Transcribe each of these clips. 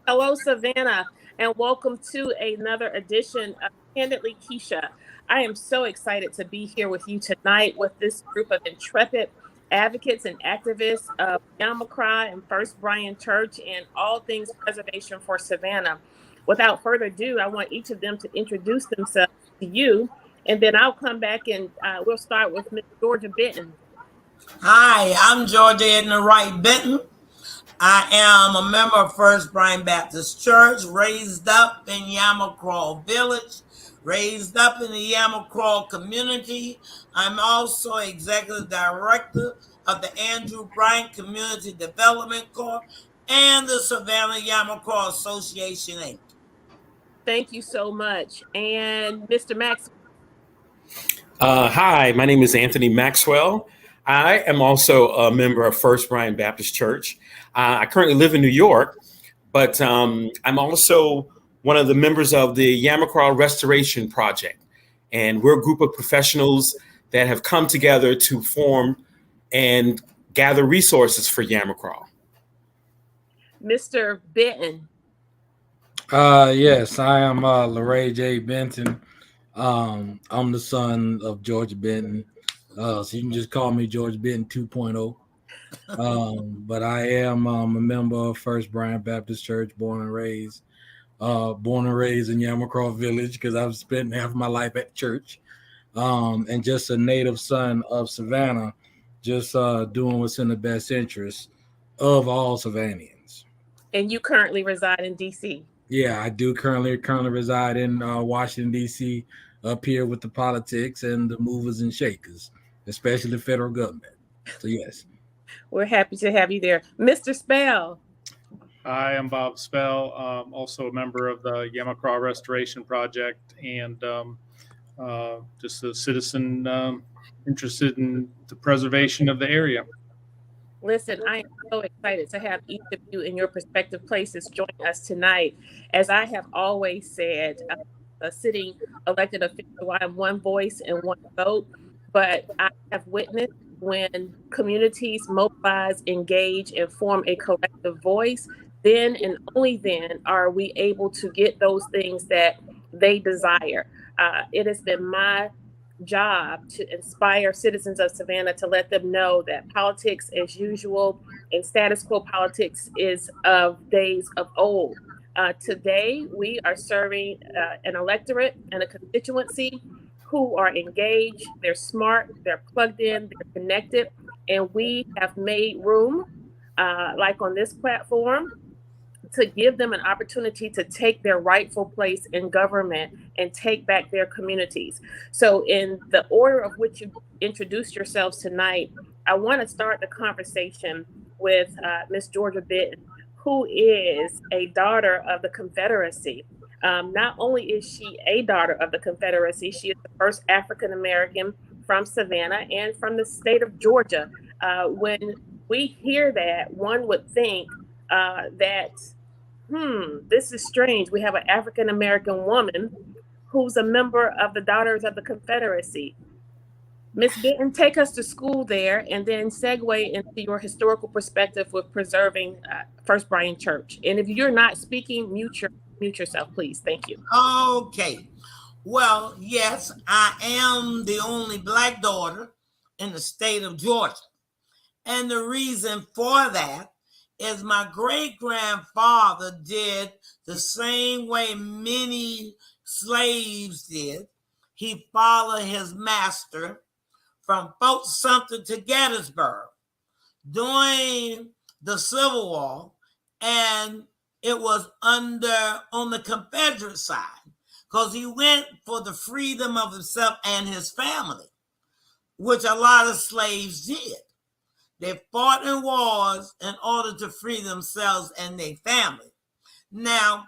Hello, Savannah, and welcome to another edition of Kandily Kesha. I am so excited to be here with you tonight with this group of intrepid advocates and activists of Yamacraw and First Brian Church and all things preservation for Savannah. Without further ado, I want each of them to introduce themselves to you, and then I'll come back and we'll start with Miss Georgia Benton. Hi, I'm Georgia Laray Benton. I am a member of First Brian Baptist Church, raised up in Yamacraw Village, raised up in the Yamacraw community. I'm also executive director of the Andrew Bryant Community Development Corps and the Savannah Yamacraw Association, Inc. Thank you so much. And Mr. Max. Hi, my name is Anthony Maxwell. I am also a member of First Brian Baptist Church. I currently live in New York, but I'm also one of the members of the Yamacraw Restoration Project. And we're a group of professionals that have come together to form and gather resources for Yamacraw. Mr. Benton. Yes, I am Laray Benton. I'm the son of George Benton. So you can just call me George Benton 2.0. But I am a member of First Brian Baptist Church, born and raised in Yamacraw Village because I've spent half my life at church. And just a native son of Savannah, just doing what's in the best interest of all Savannans. And you currently reside in D.C. Yeah, I do currently reside in Washington, D.C., up here with the politics and the movers and shakers, especially the federal government. So, yes. We're happy to have you there. Mr. Spell. I am Bob Spell, also a member of the Yamacraw Restoration Project and just a citizen interested in the preservation of the area. Listen, I am so excited to have each of you in your respective places join us tonight. As I have always said, a sitting elected official, I am one voice and one vote, but I have witnessed when communities mobilize, engage, and form a collective voice, then and only then are we able to get those things that they desire. It has been my job to inspire citizens of Savannah to let them know that politics as usual and status quo politics is of days of old. Today, we are serving an electorate and a constituency who are engaged, they're smart, they're plugged in, they're connected, and we have made room, like on this platform, to give them an opportunity to take their rightful place in government and take back their communities. So in the order of which you introduced yourselves tonight, I want to start the conversation with Miss Georgia Benton, who is a daughter of the Confederacy. Not only is she a daughter of the Confederacy, she is the first African-American from Savannah and from the state of Georgia. When we hear that, one would think that this is strange. We have an African-American woman who's a member of the Daughters of the Confederacy. Ms. Benton, take us to school there and then segue into your historical perspective with preserving First Brian Church. And if you're not speaking, mute yourself, please. Thank you. Okay. Well, yes, I am the only Black daughter in the state of Georgia. And the reason for that is my great-grandfather did the same way many slaves did. He followed his master from Fort Sumter to Gettysburg during the Civil War, and it was on the Confederate side because he went for the freedom of himself and his family, which a lot of slaves did. They fought in wars in order to free themselves and their family. Now,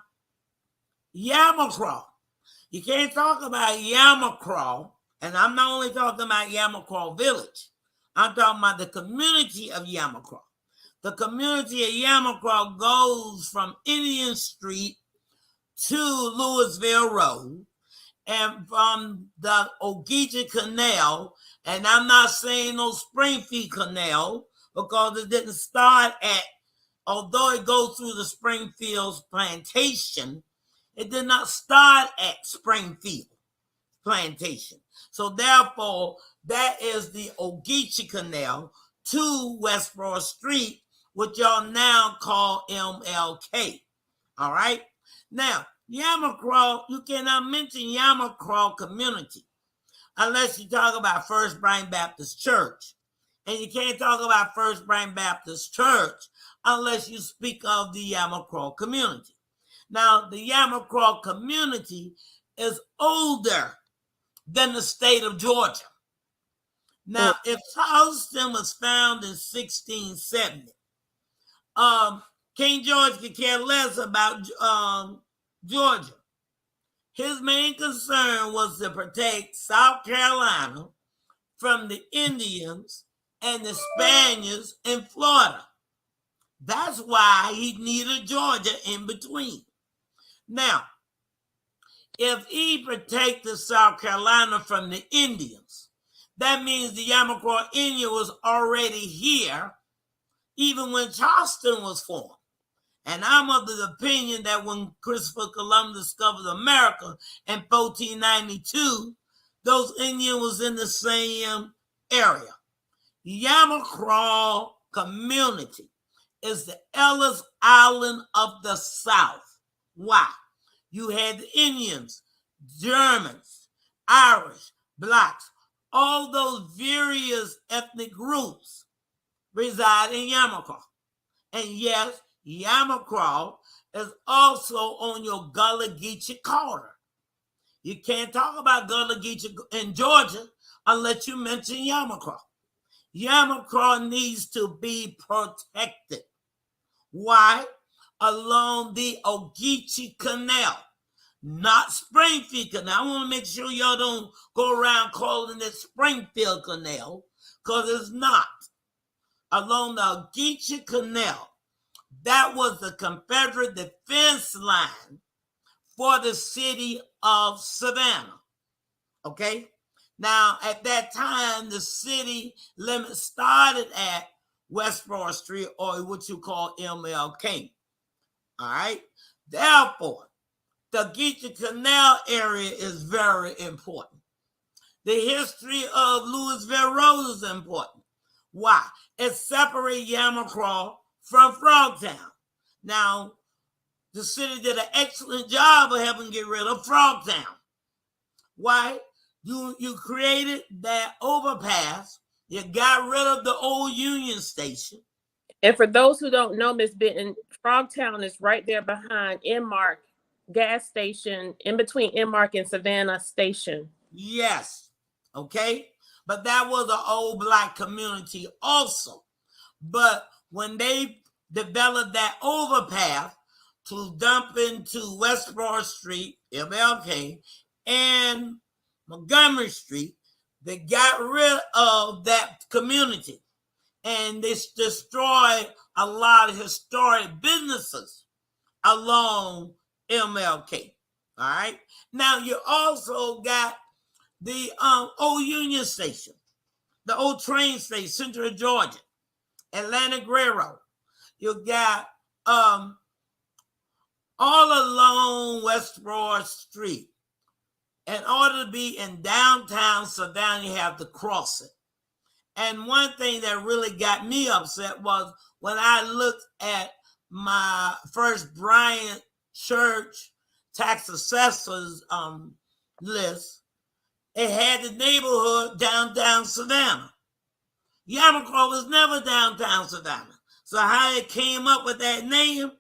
Yamacraw, you can't talk about Yamacraw, and I'm not only talking about Yamacraw Village. I'm talking about the community of Yamacraw. The community of Yamacraw goes from Indian Street to Louisville Road and from the Ogeechee Canal. And I'm not saying no Springfield Canal because it didn't start at although it goes through the Springfield plantation, it did not start at Springfield plantation. So therefore, that is the Ogeechee Canal to West Broad Street, which y'all now call MLK. All right? Now, Yamacraw, you cannot mention Yamacraw community unless you talk about First Bryan Baptist Church. And you can't talk about First Bryan Baptist Church unless you speak of the Yamacraw community. Now, the Yamacraw community is older than the state of Georgia. Now, if Charleston was found in 1670, King George could care less about Georgia. His main concern was to protect South Carolina from the Indians and the Spaniards in Florida. That's why he needed Georgia in between. Now, if he protected South Carolina from the Indians, that means the Yamacraw Indian was already here even when Charleston was formed. And I'm of the opinion that when Christopher Columbus discovered America in 1492, those Indians was in the same area. Yamacraw community is the Ellis Island of the South. Why? You had the Indians, Germans, Irish, Blacks, all those various ethnic groups reside in Yamacraw. And yes, Yamacraw is also on your Gullah Geechee corridor. You can't talk about Gullah Geechee in Georgia unless you mention Yamacraw. Yamacraw needs to be protected. Why? Along the Ogeechee Canal, not Springfield Canal. I want to make sure y'all don't go around calling it Springfield Canal, because it's not. Along the Ogeechee Canal, that was the Confederate defense line for the city of Savannah. Okay? Now, at that time, the city limit started at West Broad Street, or what you call MLK. All right? Therefore, the Ogeechee Canal area is very important. The history of Louisville Road is important. Why? It separates Yamacraw from Frogtown. Now, the city did an excellent job of helping get rid of Frogtown. Why? You created that overpass. You got rid of the old Union Station. And for those who don't know, Miss Benton, Frogtown is right there behind Enmark gas station, in between Enmark and Savannah Station. Yes. Okay. But that was an old Black community also. But when they developed that overpass to dump into West Broad Street, MLK, and Montgomery Street, they got rid of that community. And they destroyed a lot of historic businesses along MLK. All right. Now you also got the old Union Station, the old train station, Central Georgia, Atlantic Railroad. You got all along West Broad Street. In order to be in downtown Savannah, you have to cross it. And one thing that really got me upset was when I looked at my First Bryan Church tax assessors list, it had the neighborhood downtown Savannah. Yamacraw was never downtown Savannah. So how it came up with that name,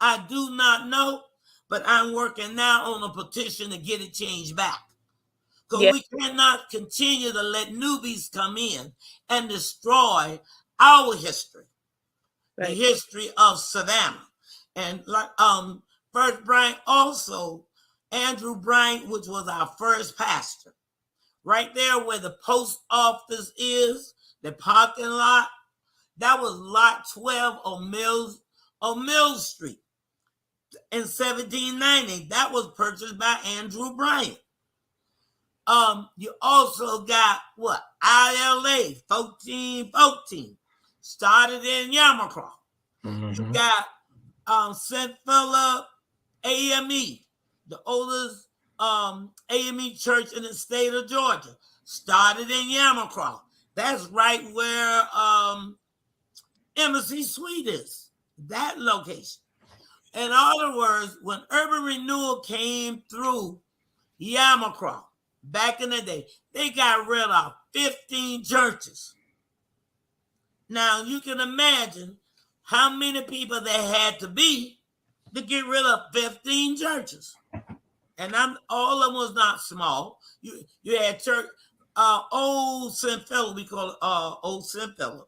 I do not know, but I'm working now on a petition to get it changed back. Because we cannot continue to let newbies come in and destroy our history, the history of Savannah. And like First Bryan also, Andrew Bryan, which was our first pastor, right there where the post office is, the parking lot, that was lot 12 on Mill Street in 1790. That was purchased by Andrew Bryan. You also got ILA 1414 started in Yamacraw. You got St. Philip AME, the oldest AME church in the state of Georgia, started in Yamacraw. That's right where Embassy Suite is, that location. In other words, when urban renewal came through Yamacraw back in the day, they got rid of 15 churches. Now you can imagine how many people there had to be to get rid of 15 churches. And all of them was not small. You had church, Old St. Philip, we call it Old St. Philip.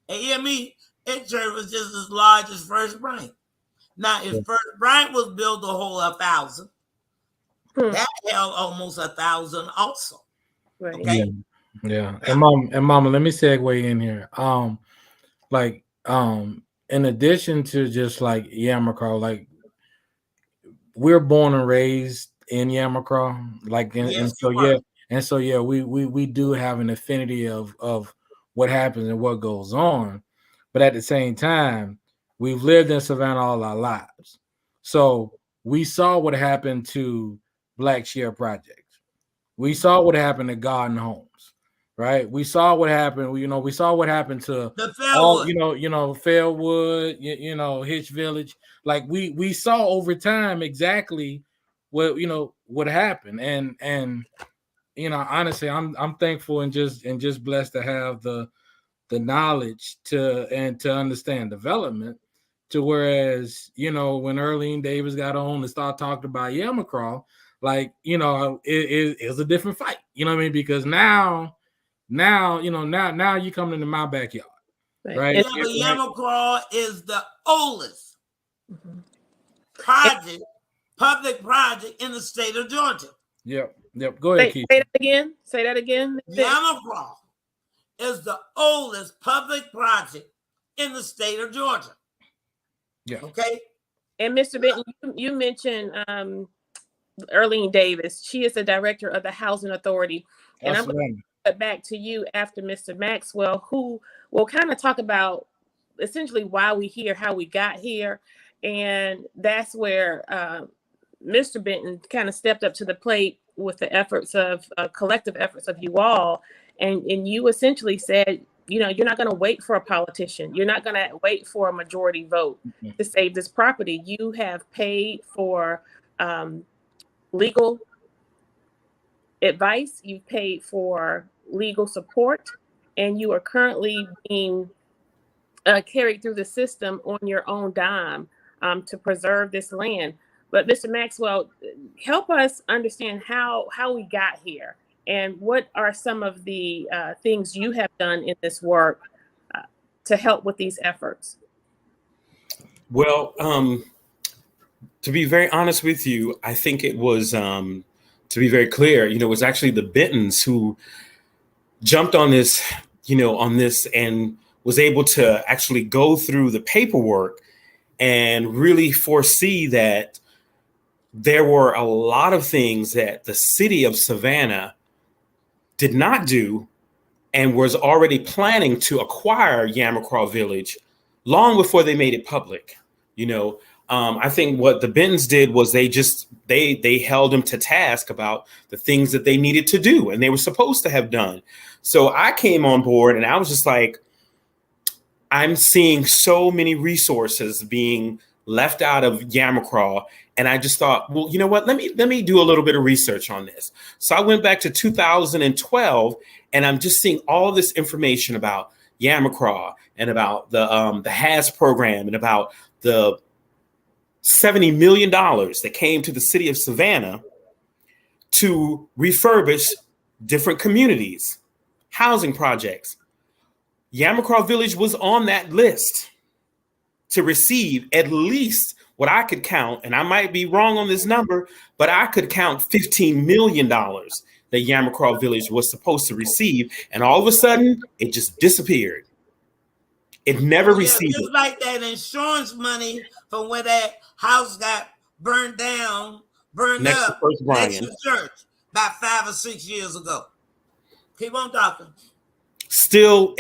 AME, that church was just as large as First Bryant. Now, if First Bryant was built to hold 1,000, that held almost 1,000 also. Right. Okay. Yeah. And mama, let me segue in here. In addition to just like Yamacraw, like we're born and raised in Yamacraw, like we do have an affinity of what happens and what goes on, but at the same time, we've lived in Savannah all our lives, so we saw what happened to Black Share Projects. We saw what happened to Garden Homes, right? We saw what happened. We saw what happened to the Fairwood. Fairwood, Hitch Village. Like we saw over time exactly what happened, and honestly, I'm thankful and just blessed to have the knowledge to understand development. To whereas when Earlene Davis got on and started talking about Yamacraw, like it was a different fight. You know what I mean? Because now you coming into my backyard, right? Yeah, but Yamacraw is the oldest public project in the state of Georgia. Yep. Go ahead, Keith. Say that again. Yamacraw is the oldest public project in the state of Georgia. Yeah. Okay. And Mr. Benton, you mentioned Earlene Davis. She is the director of the Housing Authority. And I'm going to get back to you after Mr. Maxwell, who will kind of talk about essentially why we here, how we got here. And that's where Mr. Benton kind of stepped up to the plate with the efforts of collective efforts of you all. And you essentially said, you're not going to wait for a politician. You're not going to wait for a majority vote to save this property. You have paid for legal advice. You've paid for legal support, and you are currently being carried through the system on your own dime to preserve this land. But Mr. Maxwell, help us understand how we got here. And what are some of the things you have done in this work to help with these efforts? Well, to be very honest with you, I think it was, to be very clear, it was actually the Bentons who jumped on this, and was able to actually go through the paperwork and really foresee that there were a lot of things that the city of Savannah did not do and was already planning to acquire Yamacraw Village long before they made it public. I think what the Bentons did was they held them to task about the things that they needed to do and they were supposed to have done. So I came on board and I was just like, I'm seeing so many resources being left out of Yamacraw. And I just thought, well, you know what? Let me do a little bit of research on this. So I went back to 2012, and I'm just seeing all this information about Yamacraw and about the HAS program and about the $70 million that came to the city of Savannah to refurbish different communities, housing projects. Yamacraw Village was on that list to receive at least what I could count, and I might be wrong on this number, but I could count $15 million that Yamacraw Village was supposed to receive, and all of a sudden, it just disappeared. It never received just it. Like that insurance money from where that house got burned up Next to First Bryant. next to church about 5 or 6 years ago. Keep on talking. Still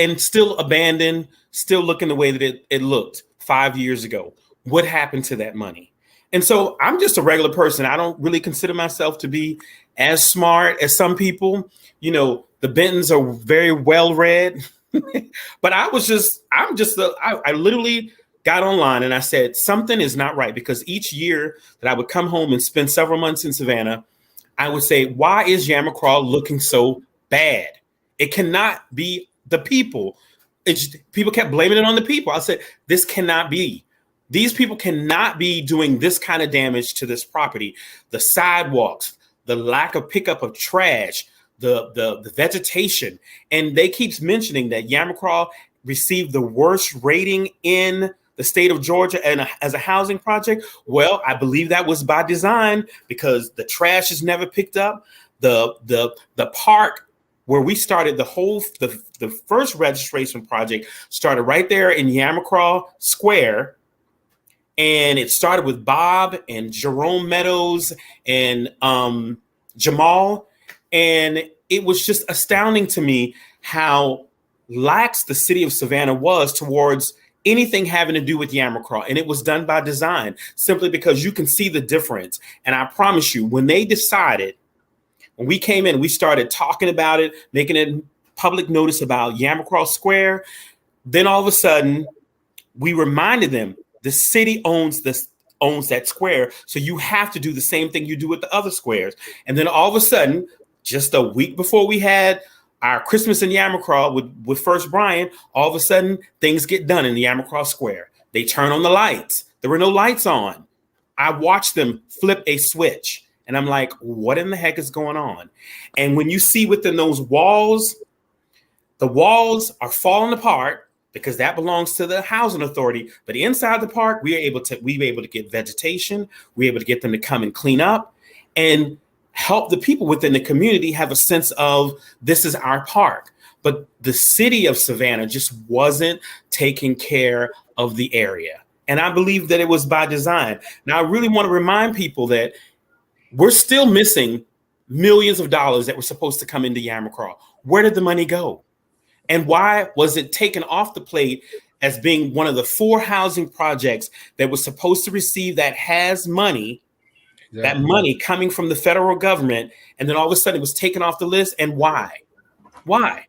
abandoned, still looking the way that it looked 5 years ago? What happened to that money? And so I'm just a regular person. I don't really consider myself to be as smart as some people. You know, the Bentons are very well read, but I literally got online and I said, something is not right, because each year that I would come home and spend several months in Savannah, I would say, why is Yamacraw looking so bad? It cannot be the people. People kept blaming it on the people. I said, this cannot be. These people cannot be doing this kind of damage to this property. The sidewalks, the lack of pickup of trash, the vegetation. And they keeps mentioning that Yamacraw received the worst rating in the state of Georgia and as a housing project. Well, I believe that was by design, because the trash is never picked up. The park where we started the first registration project started right there in Yamacraw Square. And it started with Bob and Jerome Meadows and Jamal. And it was just astounding to me how lax the city of Savannah was towards anything having to do with Yamacraw. And it was done by design, simply because you can see the difference. And I promise you, when they decided, when we came in, we started talking about it, making it public notice about Yamacraw Square. Then all of a sudden, we reminded them, the city owns that square, so you have to do the same thing you do with the other squares. And then all of a sudden, just a week before we had our Christmas in Yamacraw with First Brian, all of a sudden things get done in the Yamacraw Square. They turn on the lights. There were no lights on. I watched them flip a switch, and I'm like, what in the heck is going on? And when you see within those walls, the walls are falling apart, because that belongs to the housing authority. But inside the park, we were able to get vegetation. We were able to get them to come and clean up and help the people within the community have a sense of, this is our park. But the city of Savannah just wasn't taking care of the area. And I believe that it was by design. Now, I really want to remind people that we're still missing millions of dollars that were supposed to come into Yamacraw. Where did the money go? And why was it taken off the plate as being one of the 4 housing projects that was supposed to receive that has money, that money coming from the federal government, and then all of a sudden it was taken off the list? And why? Why?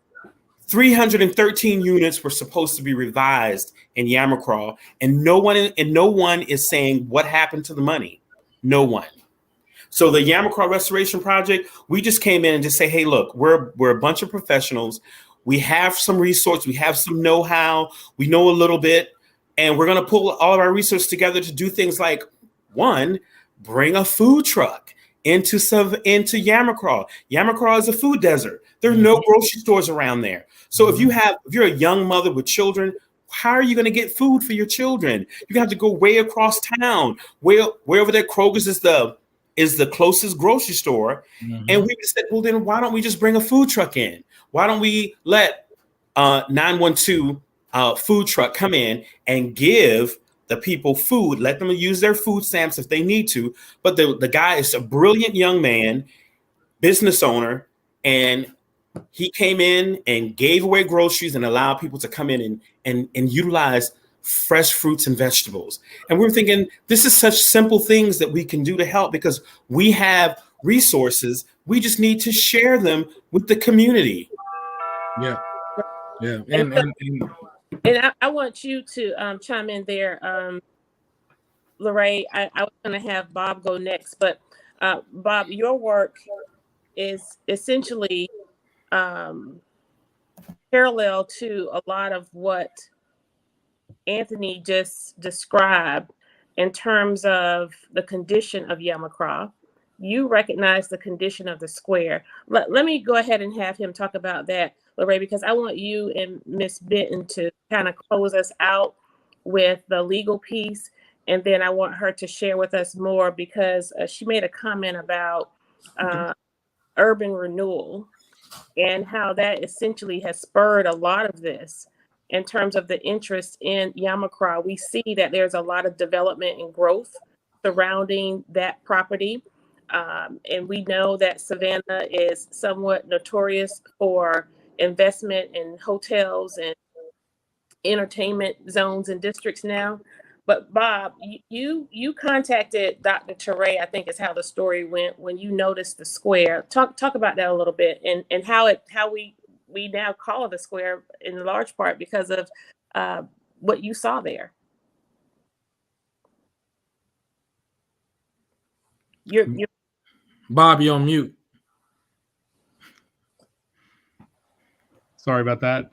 313 units were supposed to be revised in Yamacraw, and no one is saying what happened to the money. No one. So the Yamacraw Restoration Project, we just came in and just say, hey, look, we're a bunch of professionals. We have some resources, we have some know-how, we know a little bit, and we're going to pull all of our resources together to do things like, one, bring a food truck into Yamacraw. Yamacraw is a food desert. There are no grocery stores around there. So if you're a young mother with children, how are you going to get food for your children? You're going to have to go way across town, wherever that Kroger's is the closest grocery store. And we said, well, then why don't we just bring a food truck in? Why don't we let 912 food truck come in and give the people food, let them use their food stamps if they need to. But the guy is a brilliant young man, business owner, and he came in and gave away groceries and allowed people to come in and utilize fresh fruits and vegetables. And we're thinking, this is such simple things that we can do to help, because we have resources. We just need to share them with the community. Yeah. And I want you to chime in there, Laray. I was going to have Bob go next, but Bob, your work is essentially parallel to a lot of what Anthony just described in terms of the condition of Yamacraw. You recognize the condition of the square. Let me go ahead and have him talk about that, Laray, because I want you and Miss Benton to kind of close us out with the legal piece. And then I want her to share with us more, because she made a comment about urban renewal and how that essentially has spurred a lot of this in terms of the interest in Yamacraw. We see that there's a lot of development and growth surrounding that property. And we know that Savannah is somewhat notorious for investment in hotels and entertainment zones and districts now. But Bob, you contacted Dr. Teray, I think is how the story went, when you noticed the square. Talk about that a little bit, and how we now call the square in large part because of what you saw there. You're Bob, you're on mute. Sorry about that.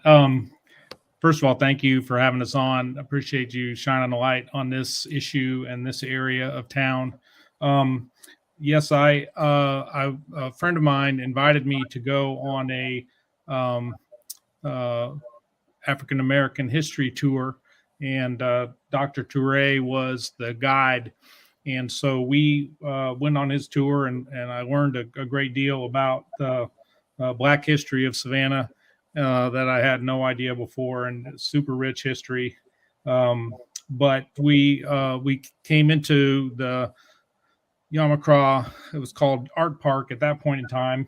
First of all, thank you for having us on. Appreciate you shining a light on this issue and this area of town. Yes, a friend of mine invited me to go on a African American history tour, and Dr. Toure was the guide. And so we went on his tour, and I learned a great deal about the Black history of Savannah that I had no idea before, and super rich history. But we came into the Yamacraw, it was called Art Park at that point in time,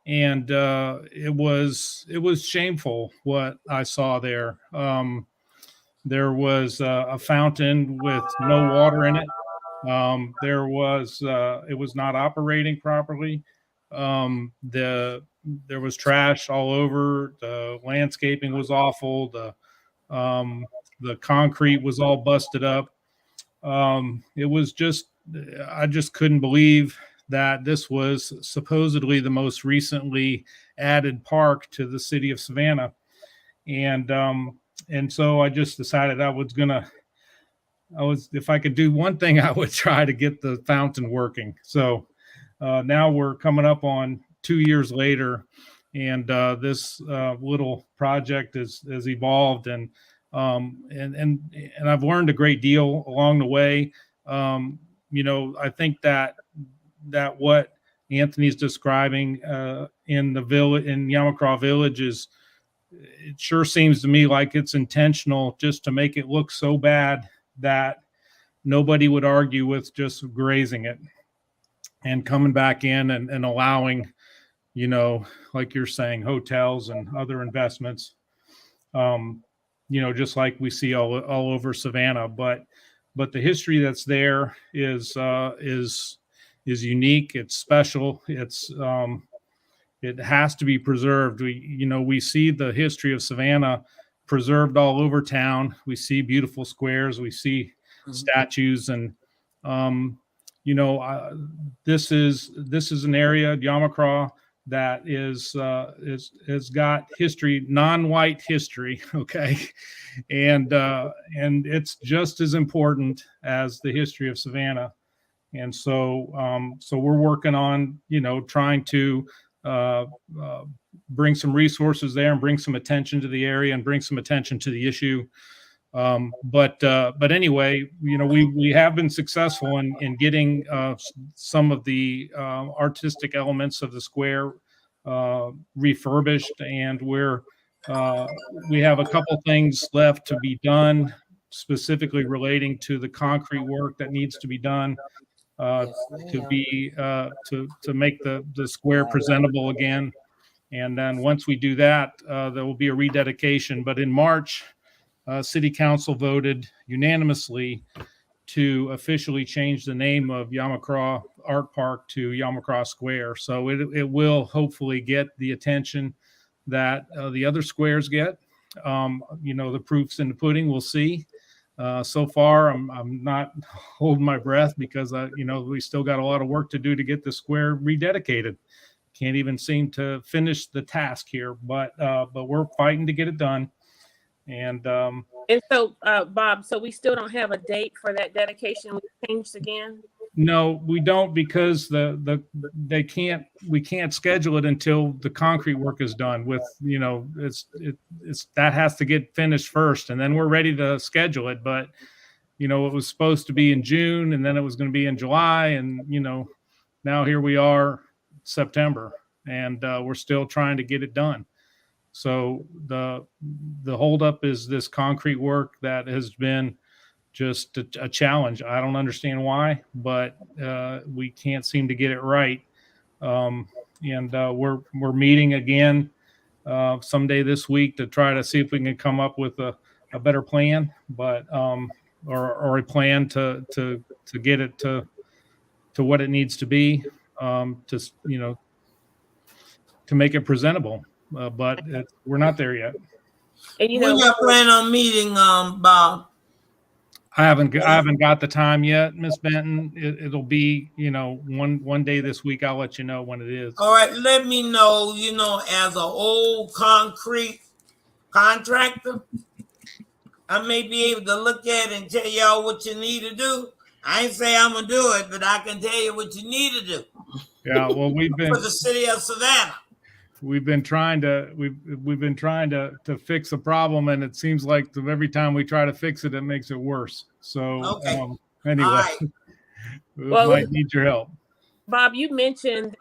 and it was shameful what I saw there. There was a fountain with no water in it. There was it was not operating properly. There was trash all over. The landscaping was awful. The concrete was all busted up. It was just, I just couldn't believe that this was supposedly the most recently added park to the city of Savannah. And so I just decided if I could do one thing, I would try to get the fountain working. So now we're coming up on 2 years later, and this little project has evolved, and I've learned a great deal along the way. I think that what Anthony's describing in the village, in Yamacraw Village, it sure seems to me like it's intentional, just to make it look so bad that nobody would argue with just grazing it and coming back in and allowing, like you're saying, hotels and other investments, just like we see all over Savannah. But the history that's there is unique. It's special. It has to be preserved. We see the history of Savannah preserved all over town. We see beautiful squares. We see statues, and this is an area, Yamacraw, that has got history, non-white history. Okay, and it's just as important as the history of Savannah. And so we're working on trying to bring some resources there and bring some attention to the area and bring some attention to the issue. But anyway, we have been successful in getting some of the artistic elements of the square refurbished, and we have a couple things left to be done, specifically relating to the concrete work that needs to be done to make the square presentable again. And then once we do that, there will be a rededication. But in March, City Council voted unanimously to officially change the name of Yamacraw Art Park to Yamacraw Square. So it will hopefully get the attention that the other squares get. The proof's in the pudding. We'll see. So far, I'm not holding my breath because we still got a lot of work to do to get the square rededicated. Can't even seem to finish the task here, but we're fighting to get it done. And so, Bob, so we still don't have a date for that dedication. We changed again. No, we don't, because we can't schedule it until the concrete work is done. With it's that has to get finished first, and then we're ready to schedule it. But it was supposed to be in June, and then it was going to be in July, and now here we are, September, and we're still trying to get it done. So the holdup is this concrete work that has been just a challenge. I don't understand why, but we can't seem to get it right. And we're meeting again someday this week to try to see if we can come up with a a better plan, but or a plan to get it to what it needs to be, to to make it presentable. But we're not there yet. And When y'all plan on meeting, Bob? I haven't got the time yet, Miss Benton. It'll be, one day this week. I'll let you know when it is. All right, let me know. As an old concrete contractor, I may be able to look at it and tell y'all what you need to do. I ain't say I'm gonna do it, but I can tell you what you need to do. Yeah, well, we've been for the city of Savannah. We've been trying to fix the problem, and it seems like every time we try to fix it, it makes it worse. So okay. Anyway, right. we might need your help. Bob, you mentioned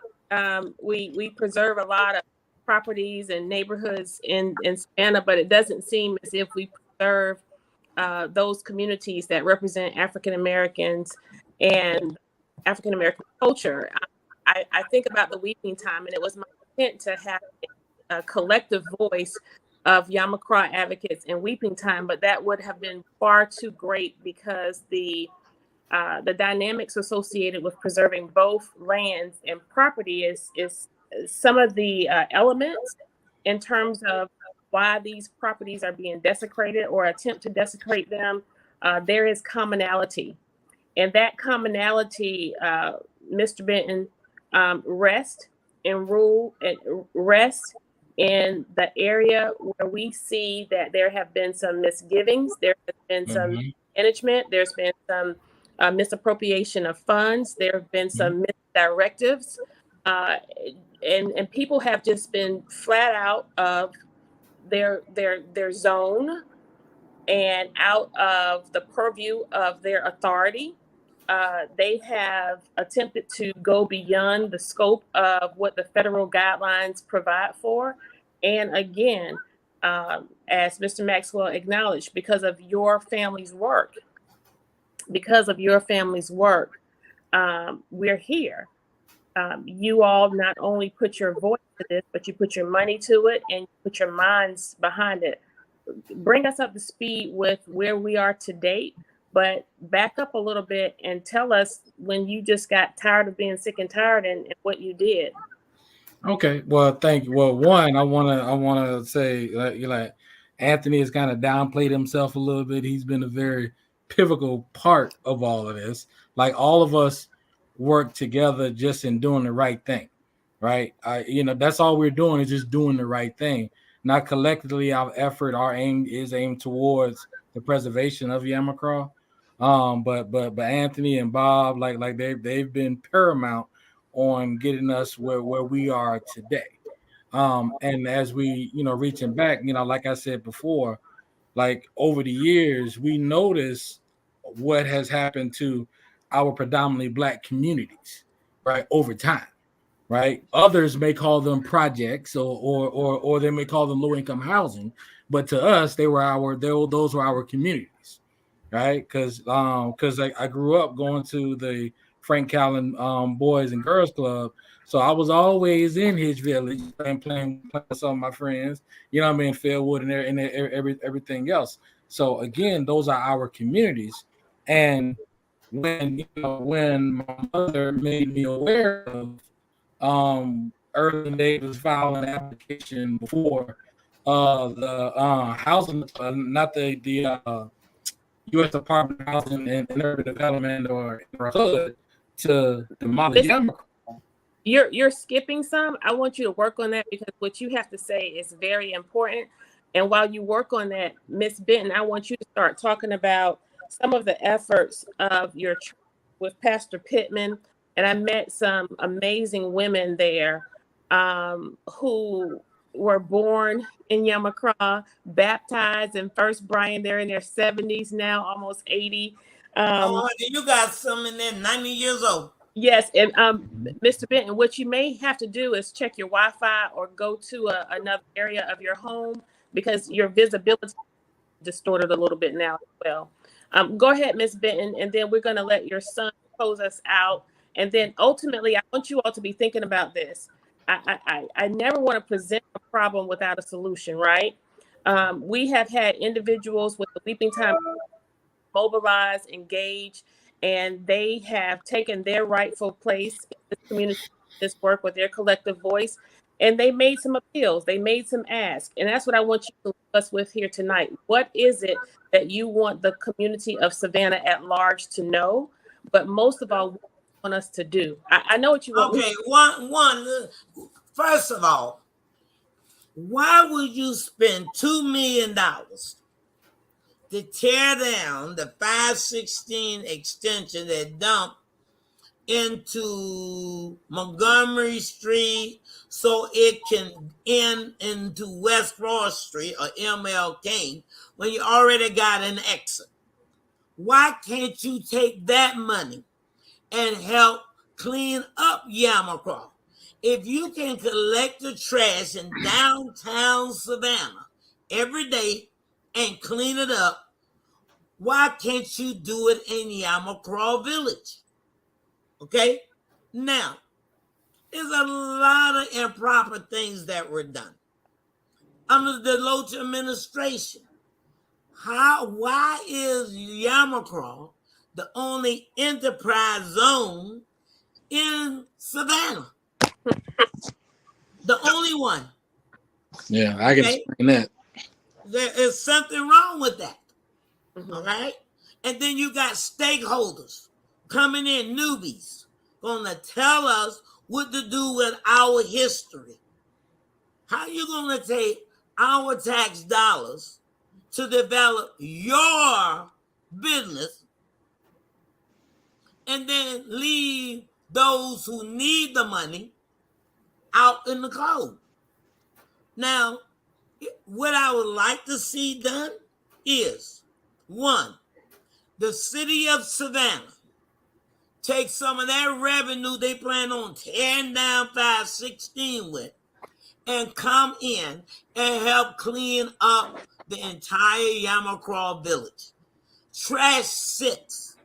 we preserve a lot of properties and neighborhoods in Savannah, but it doesn't seem as if we preserve those communities that represent African Americans and African American culture. I think about the Weeping Time, and it was my intent to have a collective voice of Yamacraw advocates in Weeping Time, but that would have been far too great because the dynamics associated with preserving both lands and property is some of the elements in terms of why these properties are being desecrated or attempt to desecrate them. There is commonality, and that commonality, Mr. Benton, rest in the area where we see that there have been some misgivings, there has been some management, there's been some misappropriation of funds, there have been some misdirectives, and people have just been flat out of their zone and out of the purview of their authority. They have attempted to go beyond the scope of what the federal guidelines provide for. And again, as Mr. Maxwell acknowledged, because of your family's work, we're here. You all not only put your voice to this, but you put your money to it and you put your minds behind it. Bring us up to speed with where we are to date, but back up a little bit and tell us when you just got tired of being sick and tired and what you did. Okay, well, thank you. Well, one, I wanna say, like Anthony has kind of downplayed himself a little bit. He's been a very pivotal part of all of this. Like all of us work together just in doing the right thing, right? That's all we're doing is just doing the right thing. Not collectively, our effort, our aim is aimed towards the preservation of Yamacraw. But Anthony and Bob, like they've been paramount on getting us where we are today. And as we, reaching back, like I said before, like over the years, we notice what has happened to our predominantly Black communities, right, over time, right? Others may call them projects or they may call them low-income housing, but to us, those were our communities, right? Because I grew up going to the Frank Callan Boys and Girls Club, so I was always in his village and playing with some of my friends, Fairwood and everything else. So again, those are our communities. And when my mother made me aware of early days filing an application before the housing, not the U.S. Department of Housing and Urban Development or HUD to demolish Yamacraw. You're skipping some. I want you to work on that because what you have to say is very important. And while you work on that, Miss Benton, I want you to start talking about some of the efforts of your church with Pastor Pittman. And I met some amazing women there who were born in Yamacraw, baptized in First Brian. They're in their 70s now, almost 80. You got some in there 90 years old. Yes, and Mr. Benton, what you may have to do is check your Wi-Fi or go to another area of your home because your visibility is distorted a little bit now as well. Go ahead, Ms. Benton, and then we're going to let your son close us out. And then ultimately, I want you all to be thinking about this. I never want to present a problem without a solution, right? We have had individuals with the Leaping Time mobilize, engage, and they have taken their rightful place in this community, this work with their collective voice, and they made some appeals, they made some asks, and that's what I want you to leave us with here tonight. What is it that you want the community of Savannah at large to know, but most of all, what you want us to do? I know what you want. Okay, first of all, why would you spend $2 million to tear down the 516 extension that dumped into Montgomery Street so it can end into West Broad Street or MLK when you already got an exit? Why can't you take that money and help clean up Yamacraw? If you can collect the trash in downtown Savannah every day and clean it up, why can't you do it in Yamacraw Village? Okay? Now, there's a lot of improper things that were done under the Loach administration. Why is Yamacraw the only enterprise zone in Savannah? The only one. Yeah, I can explain that. There is something wrong with that. All right? And then you got stakeholders coming in, newbies, going to tell us what to do with our history. How you going to take our tax dollars to develop your business and then leave those who need the money out in the cold? Now, what I would like to see done is, one, the city of Savannah take some of that revenue they plan on tearing down 516 with and come in and help clean up the entire Yamacraw Village. Trash sits.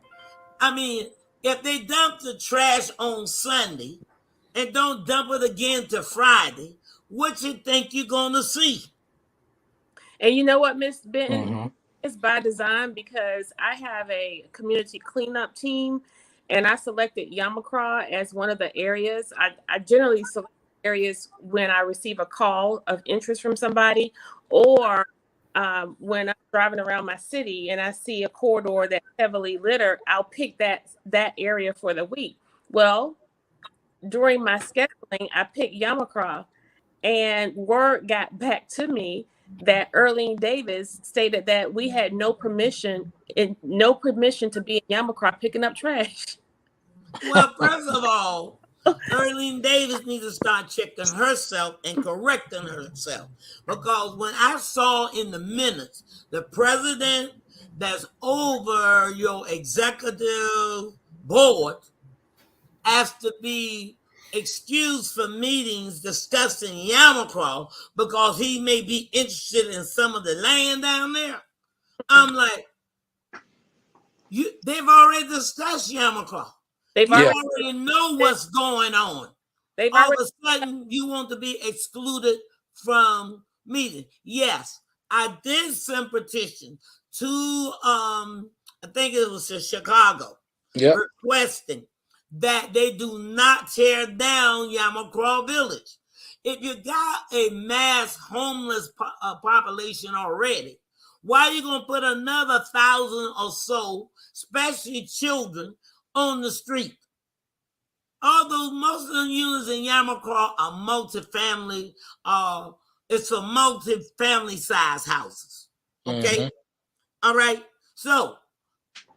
I mean, if they dump the trash on Sunday and don't dump it again to Friday, what you think you're going to see? And you know what, Miss Benton? It's by design, because I have a community cleanup team, and I selected Yamacraw as one of the areas. I generally select areas when I receive a call of interest from somebody, or when I'm driving around my city and I see a corridor that's heavily littered, I'll pick that area for the week. Well, during my scheduling, I picked Yamacraw, and word got back to me that Earlene Davis stated that we had no permission to be in Yamacraw picking up trash. Well, first of all, Earlene Davis needs to start checking herself and correcting herself. Because when I saw in the minutes, the president that's over your executive board asked to be excused from meetings discussing Yamacraw because he may be interested in some of the land down there. I'm like, they've already discussed Yamacraw. You already know what's going on. All of a sudden, you want to be excluded from meetings. Yes, I did send petition to, I think it was to Chicago, requesting that they do not tear down Yamacraw Village. If you got a mass homeless population already, why are you going to put another 1,000 or so, especially children, on the street? Although most of the units in Yamacraw are multifamily, it's a multifamily size houses. Okay? All right. So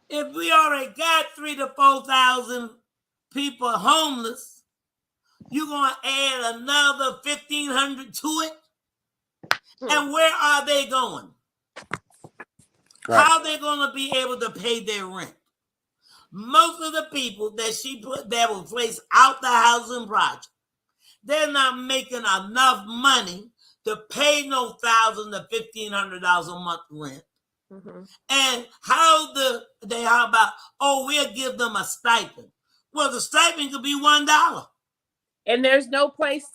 if we already got 3,000 to 4,000 people homeless, you're going to add another 1,500 to it? And where are they going? How are they going to be able to pay their rent? Most of the people that she put that will place out the housing project, they're not making enough money to pay no $1,000 to $1,500 a month rent. And how about, we'll give them a stipend. Well, the stipend could be $1. And there's no place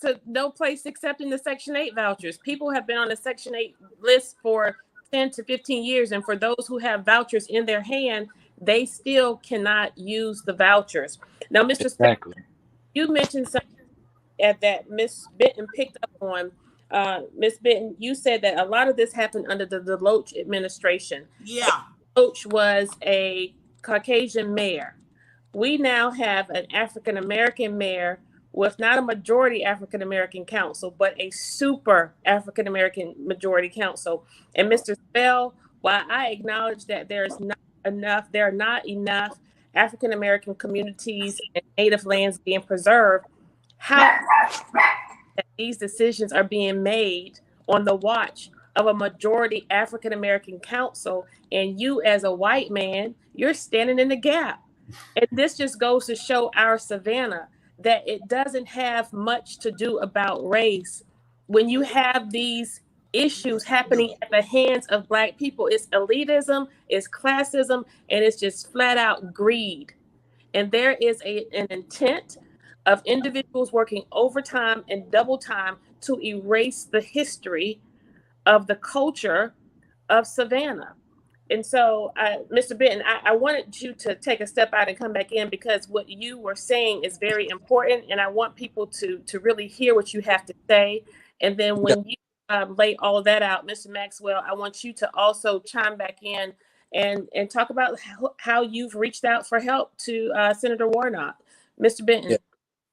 accepting the Section 8 vouchers. People have been on the Section 8 list for 10 to 15 years. And for those who have vouchers in their hand, they still cannot use the vouchers. Now, Mr. Exactly. You mentioned something that Miss Benton picked up on. Miss Benton, you said that a lot of this happened under the Deloach administration. Yeah. Deloach was a Caucasian mayor. We now have an African American mayor with not a majority African American council, but a super African American majority council. And Mr. Spell, while I acknowledge that there are not enough African American communities and native lands being preserved, how that these decisions are being made on the watch of a majority African American council, and you as a white man, you're standing in the gap. And this just goes to show our Savannah that it doesn't have much to do about race. When you have these issues happening at the hands of Black people, it's elitism, it's classism, and it's just flat out greed. And there is an intent of individuals working overtime and double time to erase the history of the culture of Savannah. And so, Mr. Benton, I wanted you to take a step out and come back in, because what you were saying is very important, and I want people to really hear what you have to say. And then when you lay all of that out, Mr. Maxwell, I want you to also chime back in and talk about how you've reached out for help to Senator Warnock. Mr. Benton.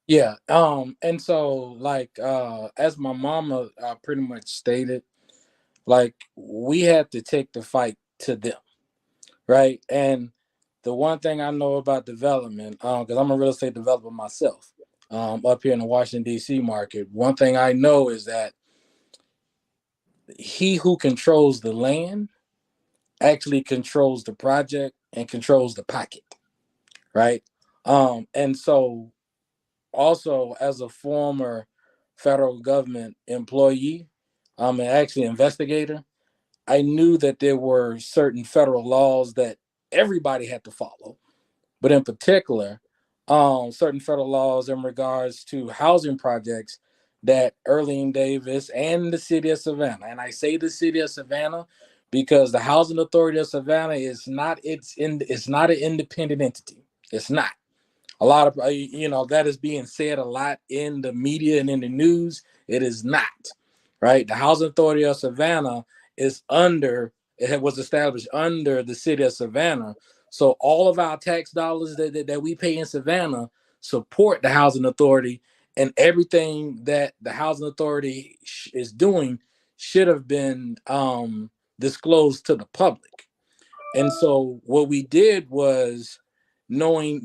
Yeah. And so, like, as my mama pretty much stated, like, we had to take the fight to them, right? And the one thing I know about development, because I'm a real estate developer myself, up here in the Washington, D.C. market, one thing I know is that he who controls the land actually controls the project and controls the pocket, right? And so also, as a former federal government employee, and actually investigator, I knew that there were certain federal laws that everybody had to follow, but in particular, certain federal laws in regards to housing projects that Earlene Davis and the city of Savannah, and I say the city of Savannah because the Housing Authority of Savannah is not an independent entity. It's not. A lot of that is being said a lot in the media and in the news. It is not, right? The Housing Authority of Savannah was established under the city of Savannah. So all of our tax dollars that we pay in Savannah support the Housing Authority, and everything that the Housing Authority is doing should have been disclosed to the public. And so what we did was, knowing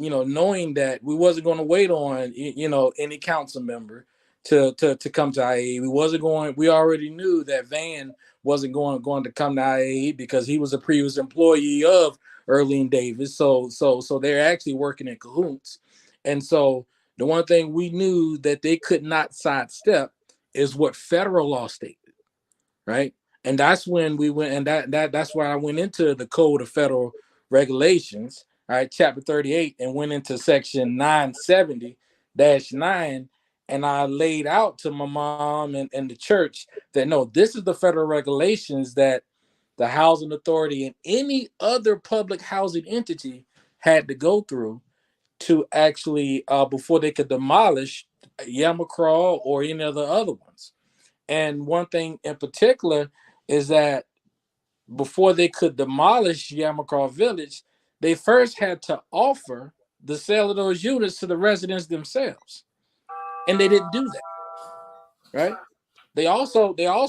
that we wasn't going to wait on any council member to come to IAE. We already knew that Van wasn't going to come to IAE because he was a previous employee of Earlene Davis. So they're actually working in cahoots. And so the one thing we knew that they could not sidestep is what federal law stated, right? And that's when we went, and that's why I went into the Code of Federal Regulations, all right, chapter 38, and went into section 970-9, and I laid out to my mom and the church that, no, this is the federal regulations that the Housing Authority and any other public housing entity had to go through to actually, before they could demolish Yamacraw or any of the other ones. And one thing in particular is that before they could demolish Yamacraw Village, they first had to offer the sale of those units to the residents themselves, and they didn't do that, right? They also are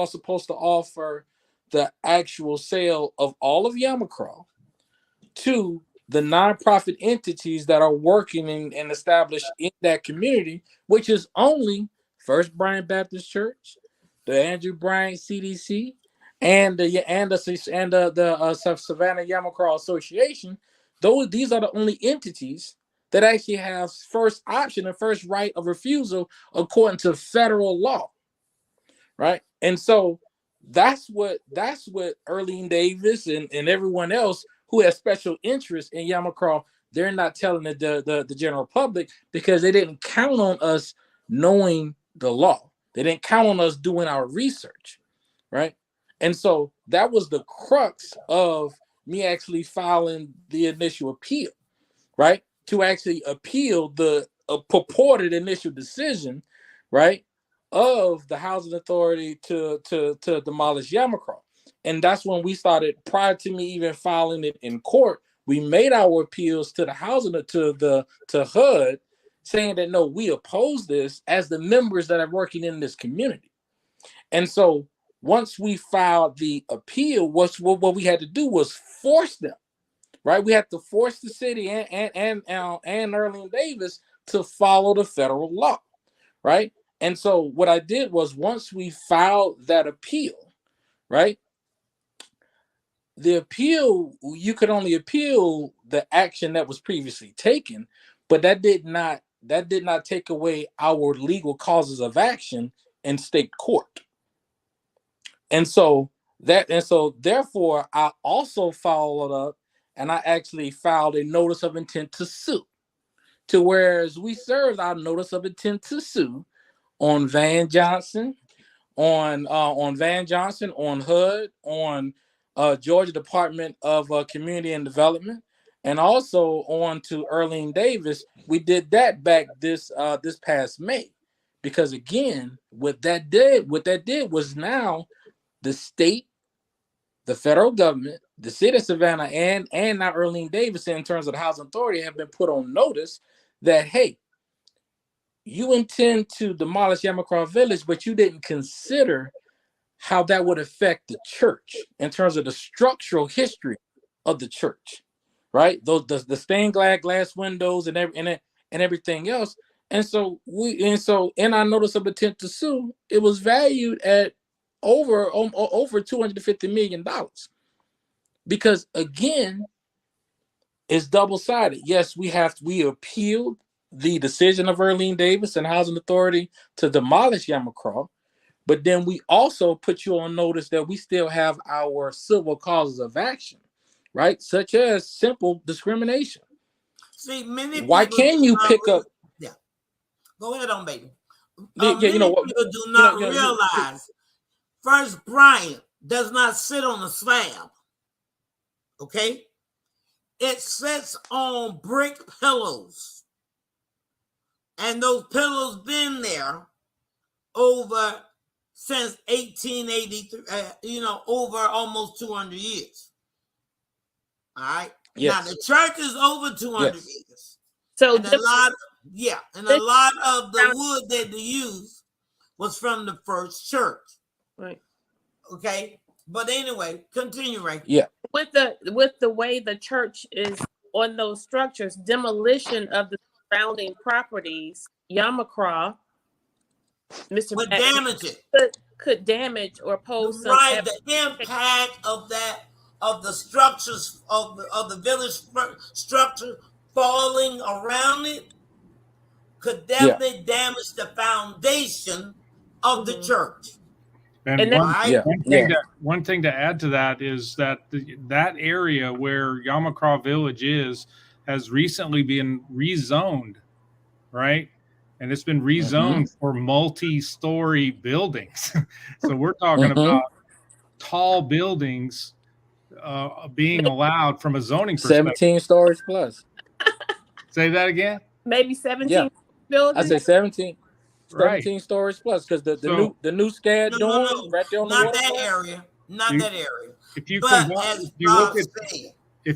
supposed to offer the actual sale of all of Yamacraw to the nonprofit entities that are working and established in that community, which is only First Bryant Baptist Church, the Andrew Bryant CDC, and the Savannah Yamacraw Association. These are the only entities that actually have first option and first right of refusal according to federal law, right? And so that's what Earlene Davis and everyone else who has special interest in Yamacraw, they're not telling the general public because they didn't count on us knowing the law. They didn't count on us doing our research, right? And so that was the crux of me actually filing the initial appeal, right? To actually appeal the purported initial decision, right, of the housing authority to demolish Yamacraw. And that's when we started, prior to me even filing it in court, we made our appeals to the housing, to HUD, saying that no, we oppose this as the members that are working in this community. And so once we filed the appeal, what we had to do was force them, right? We had to force the city and Erling Davis to follow the federal law, right? And so what I did was, once we filed that appeal, right? The appeal, you could only appeal the action that was previously taken, but that did not take away our legal causes of action in state court. And so therefore, I also followed up, and I actually filed a notice of intent to sue. To whereas we served our notice of intent to sue on Van Johnson, on HUD, on Georgia Department of Community and Development, and also on to Erling Davis. We did that back this past May, because again, what that did was now the state, the federal government, the city of Savannah, and now Erling Davis, in terms of the housing authority, have been put on notice that, hey, you intend to demolish Yamacraw Village, but you didn't consider how that would affect the church in terms of the structural history of the church, right? Those the stained glass windows and everything else. And so in our notice of intent to sue, it was valued at over $250 million, because again, it's double-sided. Yes, we appealed the decision of Erling Davis and Housing Authority to demolish Yamacraw, but then we also put you on notice that we still have our civil causes of action, right? Such as simple discrimination. See, many why people can you pick up? Yeah, go ahead on, baby. Yeah, many people do not realize First Bryant does not sit on a slab. Okay, it sits on brick pillows, and those pillows been there over since 1883. Over almost 200 years. All right. Yes. Now the church is over 200 years. So and a lot of the wood that they used was from the first church. Right. Okay. But anyway, continue, right? Yeah. With the way the church is on those structures, demolition of the surrounding properties, Yamacraw, Mr. Would damage it. Could damage or pose some the impact of the structures of the village structure falling around it could definitely damage the foundation of the church. And one thing to add to that is that that area where Yamacraw Village has recently been rezoned, right? And it's been rezoned for multi-story buildings. So we're talking about tall buildings being allowed from a zoning perspective. 17 stories plus. Say that again? Maybe 17 buildings? I say 17. 17 stories plus, because the new SCAD dorm right there on the water. Not that area. If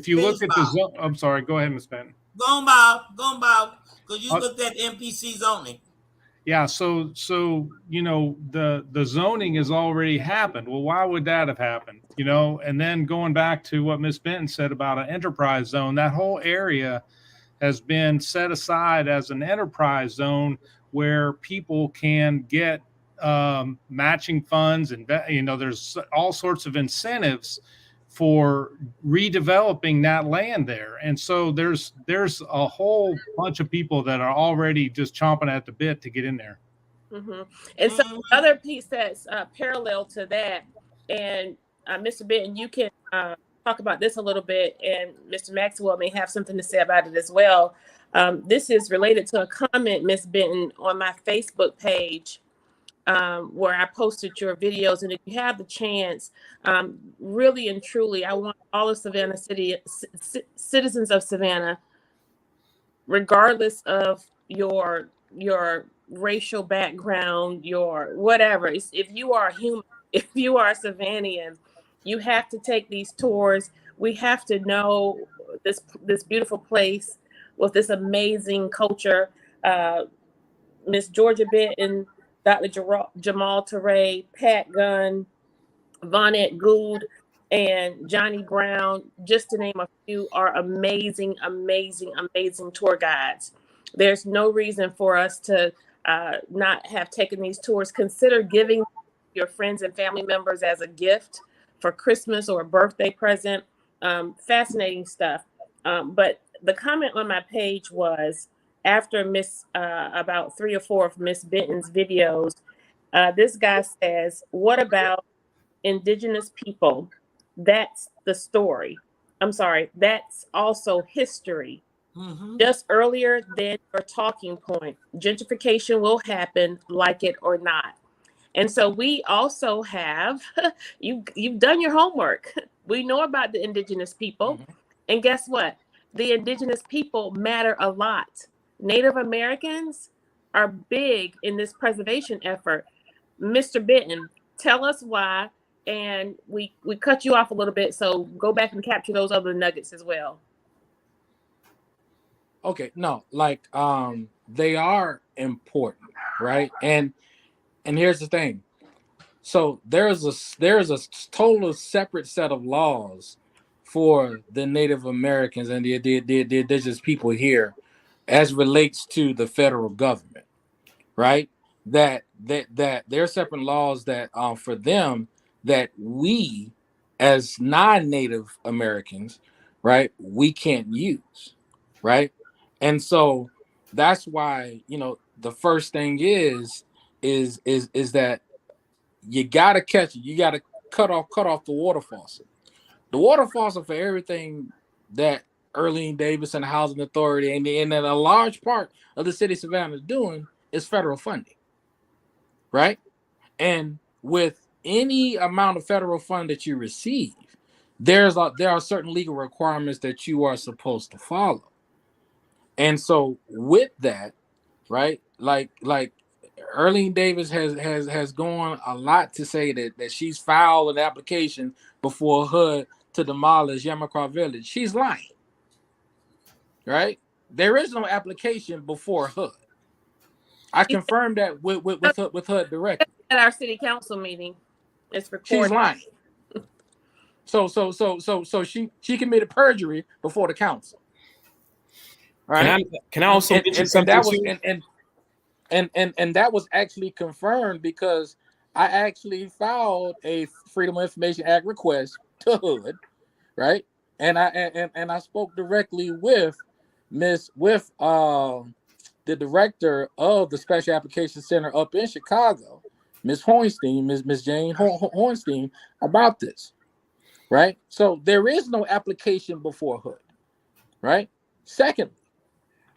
you look at the zone, I'm sorry, go ahead, Ms. Benton. Go on, Bob, because you looked at MPC zoning. Yeah, so the zoning has already happened. Well, why would that have happened? And then going back to what Ms. Benton said about an enterprise zone, that whole area has been set aside as an enterprise zone where people can get matching funds, and there's all sorts of incentives for redeveloping that land there. And so there's a whole bunch of people that are already just chomping at the bit to get in there. Mm-hmm. And so another piece that's parallel to that, and Mr. Benton, you can talk about this a little bit, and Mr. Maxwell may have something to say about it as well. This is related to a comment, Ms. Benton, on my Facebook page, where I posted your videos. And if you have the chance, really and truly, I want all of Savannah City, citizens of Savannah, regardless of your racial background, your whatever, if you are human, if you are a Savannian, you have to take these tours. We have to know this beautiful place with this amazing culture. Miss Georgia Benton, Dr. Jamal Teray, Pat Gunn, Vonette Gould, and Johnny Brown, just to name a few, are amazing, amazing, amazing tour guides. There's no reason for us to not have taken these tours. Consider giving your friends and family members as a gift for Christmas or a birthday present. Fascinating stuff. But the comment on my page was, after about 3 or 4 of Miss Benton's videos, this guy says, what about Indigenous people? That's the story. I'm sorry, that's also history. Mm-hmm. Just earlier than your talking point, gentrification will happen, like it or not. And so we also have, you've done your homework. We know about the Indigenous people. Mm-hmm. And guess what? The Indigenous people matter a lot. Native Americans are big in this preservation effort. Mr. Benton, tell us why. And we cut you off a little bit, so go back and capture those other nuggets as well. Okay, no, like they are important, right? And here's the thing. So there's a total separate set of laws for the Native Americans and the indigenous people here as relates to the federal government, right? That there are separate laws that for them that we as non-Native Americans, right, we can't use, right? And so that's why, the first thing is that you gotta catch it. You gotta cut off the water faucet. The water faucet for everything that Earlene Davis and the Housing Authority and a large part of the city of Savannah is doing is federal funding, right? And with any amount of federal fund that you receive, there are certain legal requirements that you are supposed to follow. And so with that, right, like Earlene Davis has gone a lot to say that she's filed an application before HUD to demolish Yamacraw Village. She's lying, right? There is no application before HUD. I confirmed that with HUD directly at our city council meeing. It's recorded. She's lying. So she committed perjury before the council. Right? Can I also mention something too? And that was actually confirmed because I actually filed a Freedom of Information Act request to HUD, right? And I spoke directly with the director of the Special Application Center up in Chicago, Ms. Hornstein, Ms. Jane Hornstein, about this, right? So there is no application before HUD, right? Secondly,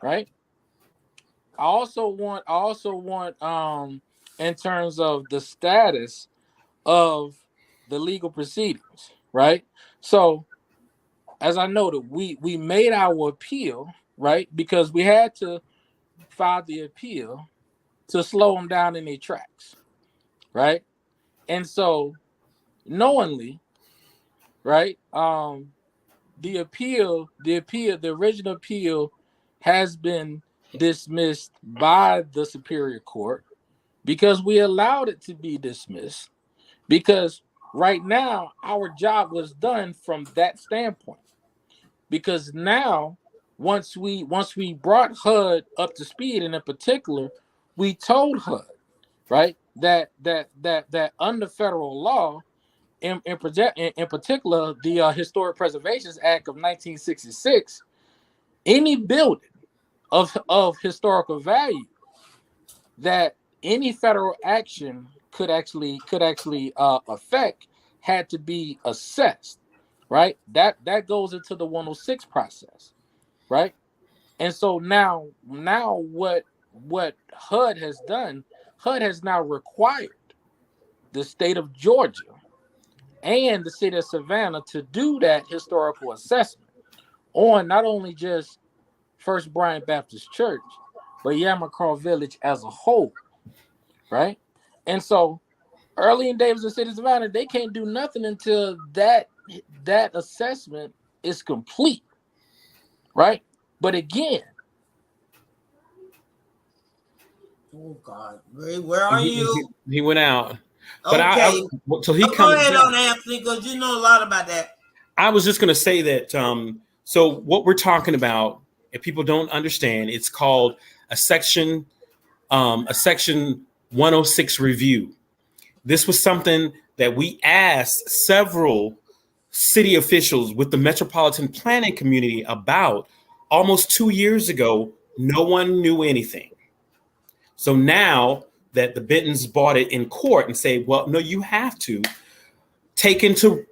right? I also want in terms of the status of the legal proceedings, right? So as I noted, we made our appeal, right? Because we had to file the appeal to slow them down in their tracks, right? And so knowingly, right, the original appeal has been dismissed by the Superior Court because we allowed it to be dismissed, because right now our job was done from that standpoint. Because now once we brought HUD up to speed, and in particular we told HUD, right, that under federal law, in particular the Historic Preservations Act of 1966, any building of historical value that any federal action could actually affect had to be assessed, right? That goes into the 106 process, right? And so now what HUD has done, HUD has now required the state of Georgia and the city of Savannah to do that historical assessment on not only just First Bryant Baptist Church, but Yamacraw Village as a whole, right? And so early in Davis and City of Savannah, they can't do nothing until that assessment is complete, right? But again, Oh God, Ray, where are you? He went out. But Okay, so he go comes ahead back. on Anthony, because you know a lot about that. I was just going to say that. So what we're talking about, if people don't understand, it's called a section 106 review. This was something that we asked several city officials with the metropolitan planning community about almost 2 years ago. No one knew anything. So now that the Bentons bought it in court and say, well, no, you have to take into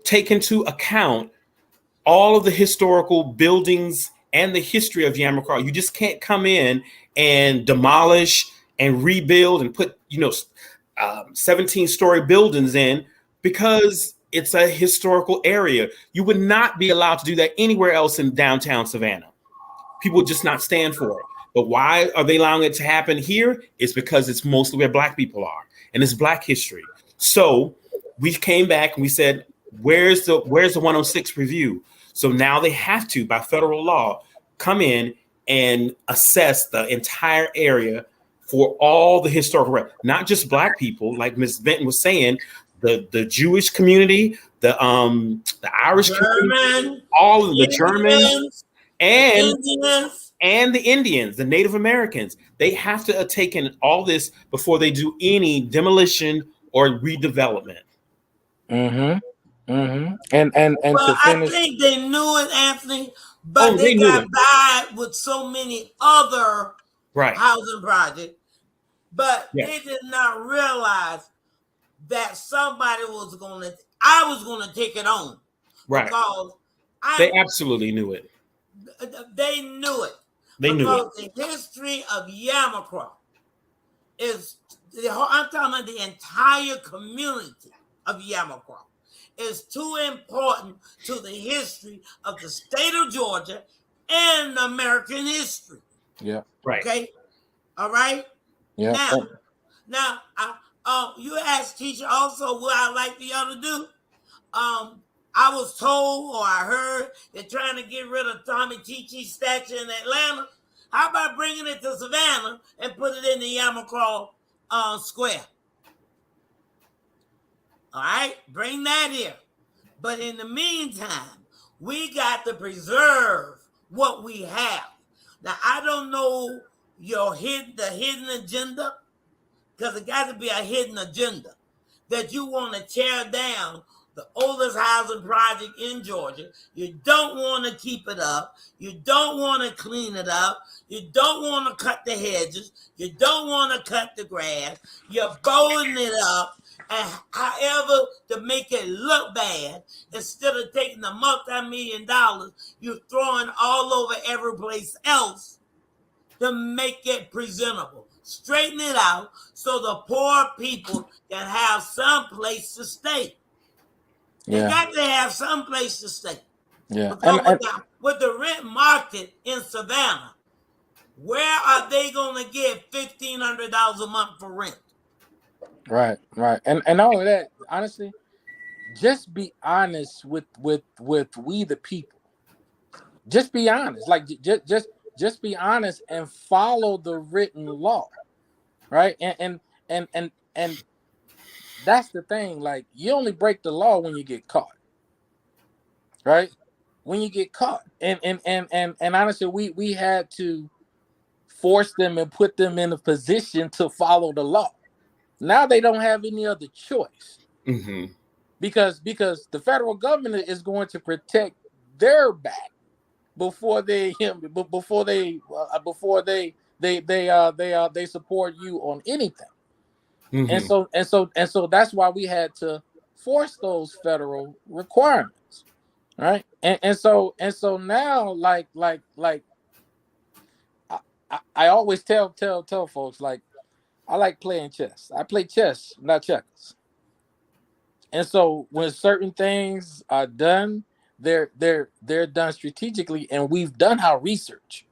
account all of the historical buildings and the history of Yamacraw. You just can't come in and demolish and rebuild and put 17-story buildings in, because it's a historical area. You would not be allowed to do that anywhere else in downtown Savannah. People would just not stand for it. But why are they allowing it to happen here? It's because it's mostly where Black people are, and it's Black history. So we came back and we said, where's the 106 review? So now they have to, by federal law, come in and assess the entire area for all the historical, not just Black people, like Ms. Benton was saying, the Jewish community, the Irish community, all of the Germans, and the Indians, the Native Americans. They have to take in all this before they do any demolition or redevelopment. And Well, to finish, I think they knew it, Anthony, but they got by with so many other housing projects, but they did not realize that somebody was I was going to take it on. Right. Because they absolutely knew it. They knew it. Because the history of Yamacraw is, I'm talking about the entire community of Yamacraw, is too important to the history of the state of Georgia and American history. Yeah. Right. Okay. All right. Yeah. Now, you asked teacher also what I'd like for y'all to do. I was told, or I heard, they're trying to get rid of Tommy Chichi's statue in Atlanta. How about bringing it to Savannah and put it in the Yamacraw Square? All right, bring that here. But in the meantime, we got to preserve what we have. Now, I don't know the hidden agenda, because it got to be a hidden agenda that you want to tear down the oldest housing project in Georgia. You don't want to keep it up. You don't want to clean it up. You don't want to cut the hedges. You don't want to cut the grass. You're bowling it up, and however to make it look bad, instead of taking the multi-million dollars, you're throwing all over every place else to make it presentable. Straighten it out so the poor people can have some place to stay. They got to have some place to stay. Yeah. Because with the rent market in Savannah, where are they going to get $1,500 a month for rent? Right. And all of that, honestly, just be honest with we the people. Just be honest. Like just be honest and follow the written law. Right? And that's the thing. Like, you only break the law when you get caught. Right? When you get caught. And honestly, we had to force them and put them in a position to follow the law. Now they don't have any other choice. Mm-hmm. Because the federal government is going to protect their back before they support you on anything. Mm-hmm. And so that's why we had to force those federal requirements, right? And so now, I always tell folks, like, I like playing chess. I play chess, not checkers. And so when certain things are done, they're done strategically, and we've done our research.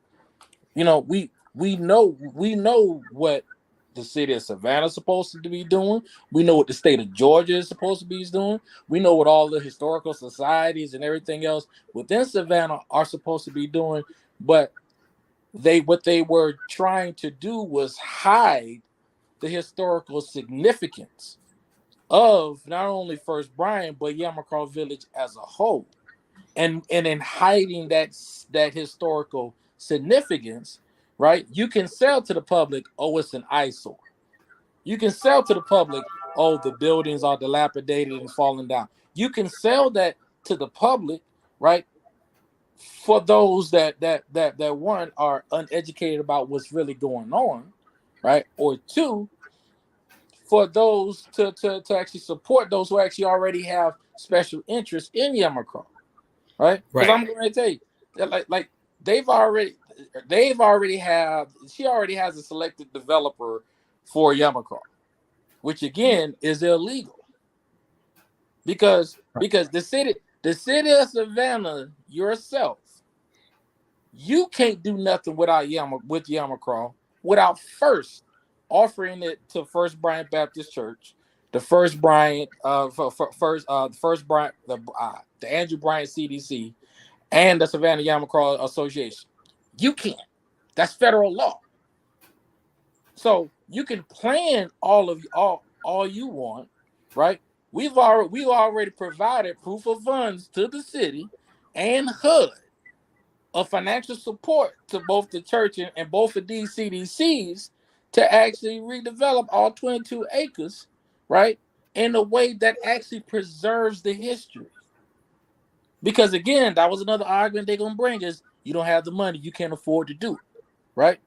You know, we know what the city of Savannah is supposed to be doing. We know what the state of Georgia is supposed to be doing. We know what all the historical societies and everything else within Savannah are supposed to be doing. But what they were trying to do was hide the historical significance of not only First Bryan but Yamacraw Village as a whole, and in hiding that historical significance, right? You can sell to the public, oh, it's an eyesore. You can sell to the public, oh, the buildings are dilapidated and falling down. You can sell that to the public, right? For those that one are uneducated about what's really going on, right? Or two, for those to actually support those who actually already have special interest in Yamacraw, right? Because I'm going to tell you, that like they've already she already has a selected developer for Yamacraw, which again is illegal because the city of Savannah yourself, you can't do nothing without Yamacraw without first offering it to First Bryan Baptist Church, the First Bryan, the Andrew Bryant CDC, and the Savannah Yamacraw Association. You can't. That's federal law. So you can plan all you want, right? We've already provided proof of funds to the city and HUD of financial support to both the church and both of these CDCs to actually redevelop all 22 acres, right, in a way that actually preserves the history. Because again, that was another argument they're gonna bring is you don't have the money, you can't afford to do it, right?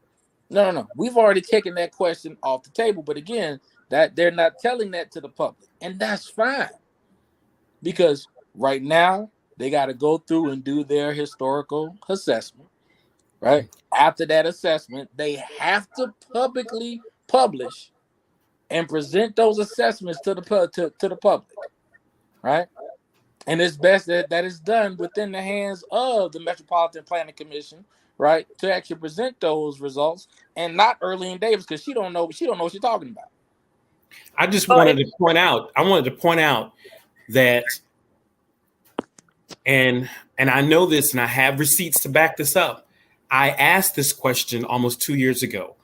No. We've already taken that question off the table, but again, that they're not telling that to the public, and that's fine. Because right now they got to go through and do their historical assessment, right? After that assessment, they have to publicly publish and present those assessments to the public, right? And it's best that is done within the hands of the Metropolitan Planning Commission, right, to actually present those results, and not Earlene Davis, because she don't know what she's talking about. I just wanted to point out. I wanted to point out that, and I know this, and I have receipts to back this up. I asked this question almost 2 years ago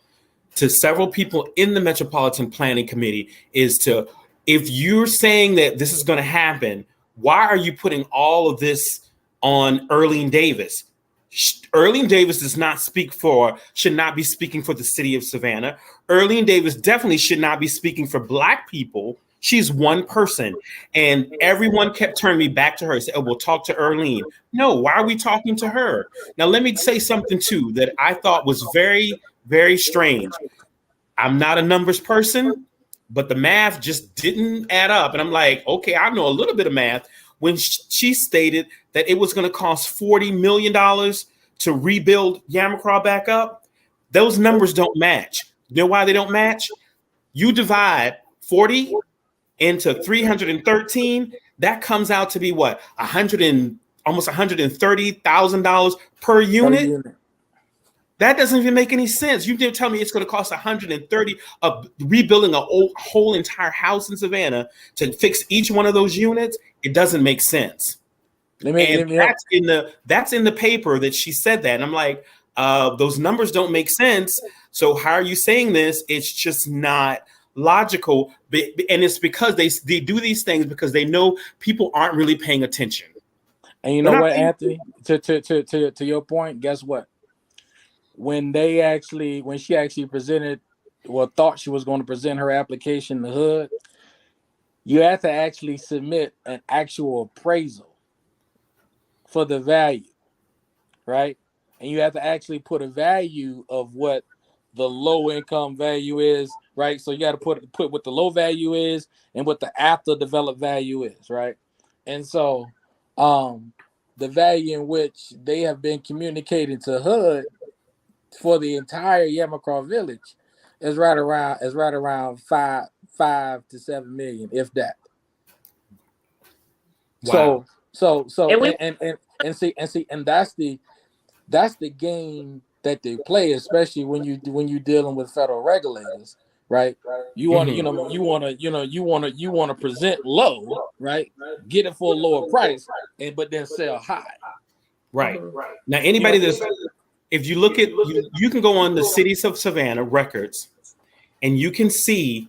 to several people in the Metropolitan Planning Committee: if you're saying that this is going to happen, why are you putting all of this on Earlene Davis? Earlene Davis should not be speaking for the city of Savannah. Earlene Davis definitely should not be speaking for Black people. She's one person. And everyone kept turning me back to her and said, oh, we'll talk to Earlene. No, why are we talking to her? Now, let me say something, too, that I thought was very, very strange. I'm not a numbers person, but the math just didn't add up. And I'm like, okay, I know a little bit of math. When she stated that it was going to cost $40 million to rebuild Yamacraw back up, those numbers don't match. You know why they don't match? You divide 40 into 313, that comes out to be what? Almost $130,000 per unit. That doesn't even make any sense. You didn't tell me it's going to cost 130 of rebuilding a whole entire house in Savannah to fix each one of those units. It doesn't make sense. That's in the paper that she said that. And I'm like, those numbers don't make sense. So how are you saying this? It's just not logical. And it's because they do these things because they know people aren't really paying attention. And you know what, Anthony? To your point, guess what? When she actually presented, thought she was going to present her application to HUD, you have to actually submit an actual appraisal for the value, right? And you have to actually put a value of what the low income value is, right? So you got to put what the low value is and what the after developed value is, right? And so the value in which they have been communicating to HUD for the entire Yamacraw Village is right around 5 to 7 million, if that. Wow. So And we and that's the game that they play, especially when you're dealing with federal regulators, right? You want to you want to present low, right? Get it for a lower price, but then sell high. Right. Now, anybody that's, if you look at, you can go on the Cities of Savannah records and you can see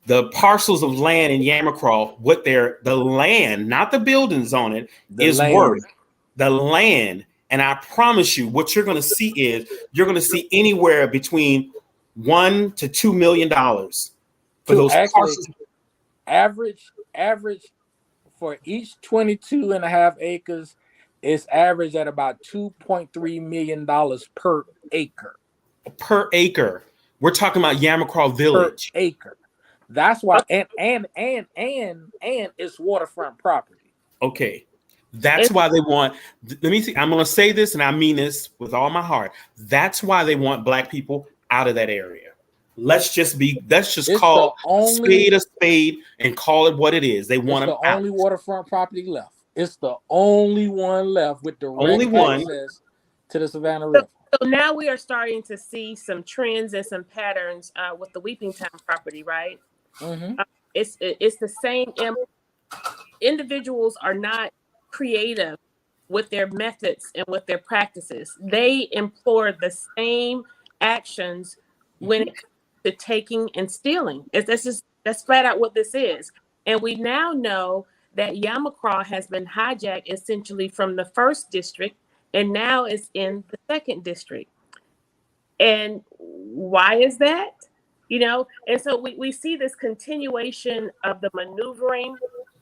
the parcels of land in Yamacraw, what the land, not the buildings on it, is worth. The land. And I promise you, what you're going to see is you're going to see anywhere between $1 to $2 million for those parcels. Average for each 22.5 acres is average at about $2.3 million per acre. Per acre. We're talking about Yamacraw Village. Per acre. That's why, and it's waterfront property. Okay. That's why they want, let me see, I'm going to say this and I mean this with all my heart. That's why they want Black people out of that area. Let's just call a spade and call it what it is. They want them out. It's the only waterfront property left. It's the only one left with direct access to the Savannah River. So now we are starting to see some trends and some patterns with the Weeping Time property, right? Mm-hmm. It's the same. Individuals are not creative with their methods and with their practices. They employ the same actions when it comes to taking and stealing. That's flat out what this is. And we now know that Yamacraw has been hijacked essentially from the 1st district, and now it's in the 2nd district. And why is that? And so we see this continuation of the maneuvering,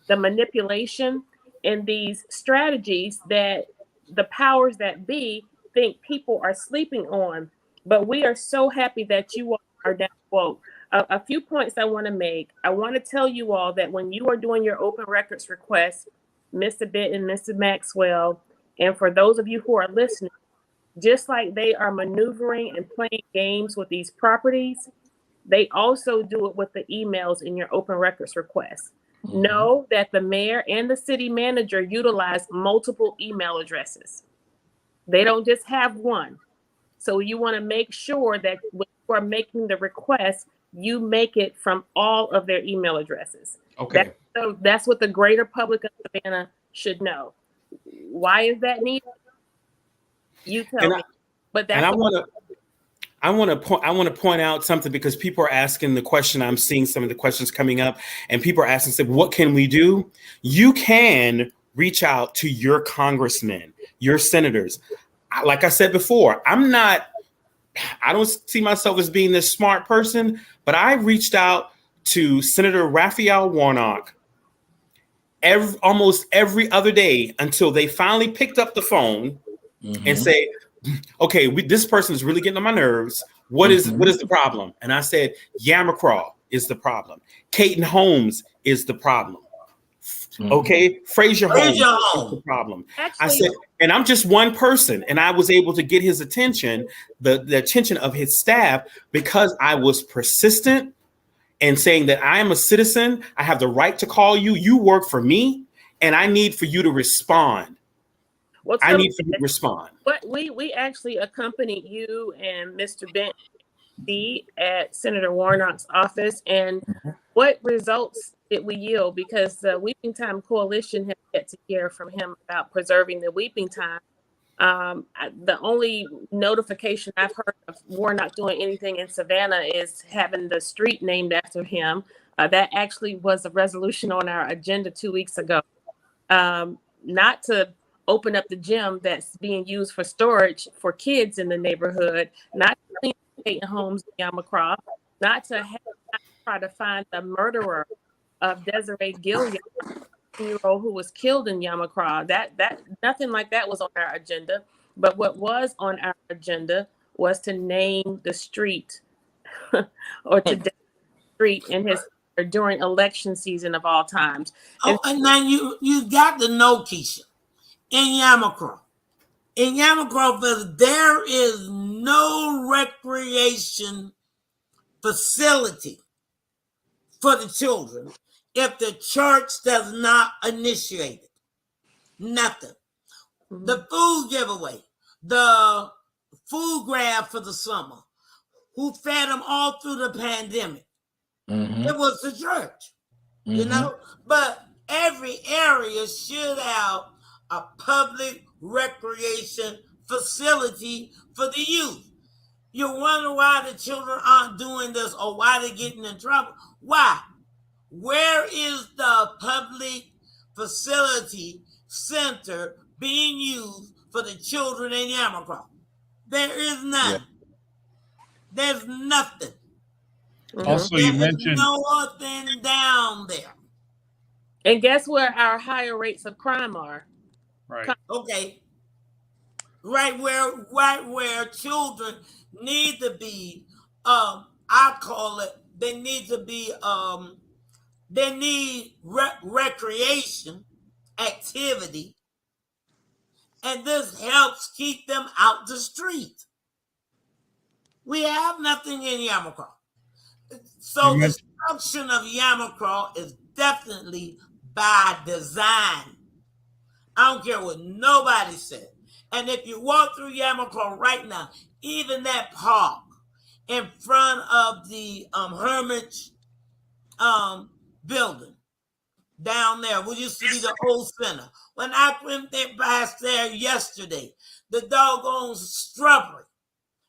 the manipulation, and these strategies that the powers that be think people are sleeping on. But we are so happy that you are now woke. A few points I want to make. I want to tell you all that when you are doing your open records request, Mr. Benton, Mr. Maxwell, and for those of you who are listening, just like they are maneuvering and playing games with these properties, they also do it with the emails in your open records request. Mm-hmm. Know that the mayor and the city manager utilize multiple email addresses. They don't just have one. So you want to make sure that when you are making the request, you make it from all of their email addresses. Okay. That's what the greater public of Savannah should know. Why is that needed? You tell me. But that's I want to point out something, because people are asking the question. I'm seeing some of the questions coming up, and people are asking, say, what can we do? You can reach out to your congressmen, your senators. Like I said before, I don't see myself as being this smart person, but I reached out to Senator Raphael Warnock almost every other day until they finally picked up the phone and say, okay, this person is really getting on my nerves. What is the problem? And I said, Yamacraw is the problem. Caton Holmes is the problem. Okay, Frazier Holmes is the problem. Actually, I said, and I'm just one person, and I was able to get his attention, the attention of his staff, because I was persistent and saying that I am a citizen. I have the right to call you. You work for me, and I need for you to respond. Well, I need for you to respond. But we actually accompanied you and Mr. Benton at Senator Warnock's office, and what results did we yield? Because the Weeping Time Coalition has yet to hear from him about preserving the Weeping Time. The only notification I've heard of Warnock doing anything in Savannah is having the street named after him. That actually was a resolution on our agenda 2 weeks ago. Not to open up the gym that's being used for storage for kids in the neighborhood, not to clean Caton Homes in Yamacraw, not to try to find the murderer of Desiree Gilliam, 15-year-old who was killed in Yamacraw. That nothing like that was on our agenda. But what was on our agenda was to name the street or to the street in his during election season of all times. And now you got to know, Kesha, in Yamacraw. In Yamacraw Village, there is no recreation facility for the children if the church does not initiate it. Nothing. Mhm. The food giveaway, the food grab for the summer, who fed them all through the pandemic. Mhm. It was the church, you Mhm. know? But every area should have a public recreation facility for the youth. You wonder why the children aren't doing this or why they're getting in trouble. Why? Where is the public facility center being used for the children in Yamacraw? There is none. Yeah. There's nothing. Mhm. Also, you There is mentioned nothing down there. And guess where our higher rates of crime are? right. Okay. Right where children need to be, I call it, they need to be, they need recreation activity, and this helps keep them out the street. We have nothing in Yamacraw. So You the mentioned- destruction of Yamacraw is definitely by design. I don't care what nobody said. And if you walk through Yamacraw right now, even that park in front of the Hermitage building down there, what used to be the old center. When I went there past there yesterday, the doggone shrubbery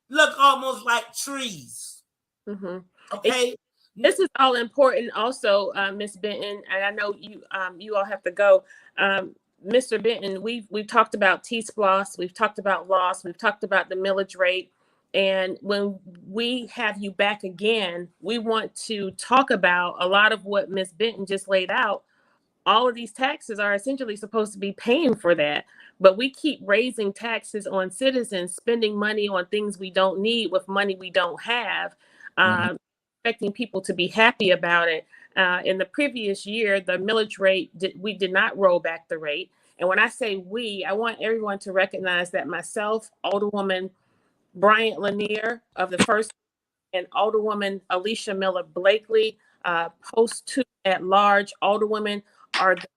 look almost like trees. Mm-hmm. Okay. This is all important also, Ms. Benton, and I know you all have to go. Mr. Benton, we've talked about T-SPLOS, we've talked about loss, we've talked about the millage rate. And when we have you back again, we want to talk about a lot of what Ms. Benton just laid out. All of these taxes are essentially supposed to be paying for that. But we keep raising taxes on citizens, spending money on things we don't need with money we don't have, expecting people to be happy about it. In the previous year, the millage rate, we did not roll back the rate. And when I say we, I want everyone to recognize that myself, Alderwoman Bryant Lanier of the First, and Alderwoman Alicia Miller Blakely, post 2 at large Alderwomen, are the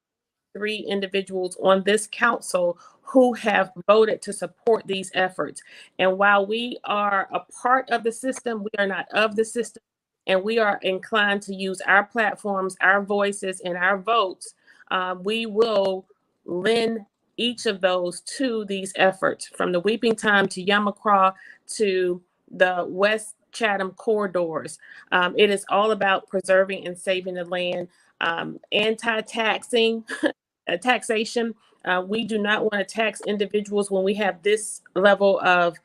3 individuals on this council who have voted to support these efforts. And while we are a part of the system, we are not of the system, and we are inclined to use our platforms, our voices, and our votes. We will lend each of those to these efforts, from the Weeping Time to Yamacraw to the West Chatham corridors. It is all about preserving and saving the land, anti-taxing, taxation. We do not want to tax individuals when we have this level of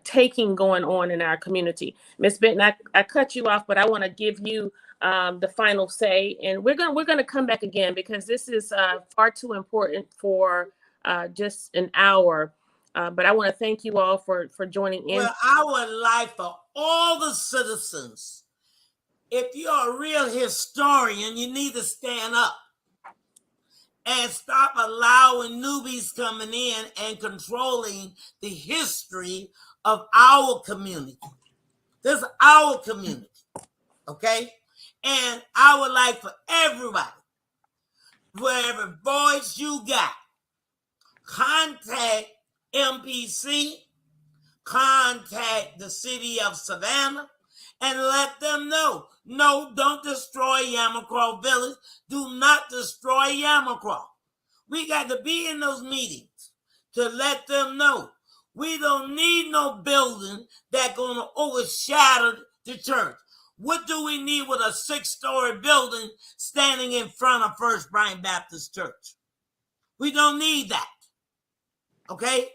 taking going on in our community. Ms. Benton, I cut you off, but I want to give you the final say, and we're gonna come back again because this is far too important for just an hour. But I want to thank you all for joining in. Well, I would like for all the citizens, if you're a real historian, you need to stand up and stop allowing newbies coming in and controlling the history of our community. This is our community, okay? And I would like for everybody, whatever voice you got, contact MPC, contact the city of Savannah, and let them know. No, don't destroy Yamacraw Village. Do not destroy Yamacraw. We got to be in those meetings to let them know. We don't need no building that's going to overshadow the church. What do we need with a 6-story building standing in front of First Bryan Baptist Church? We don't need that. Okay?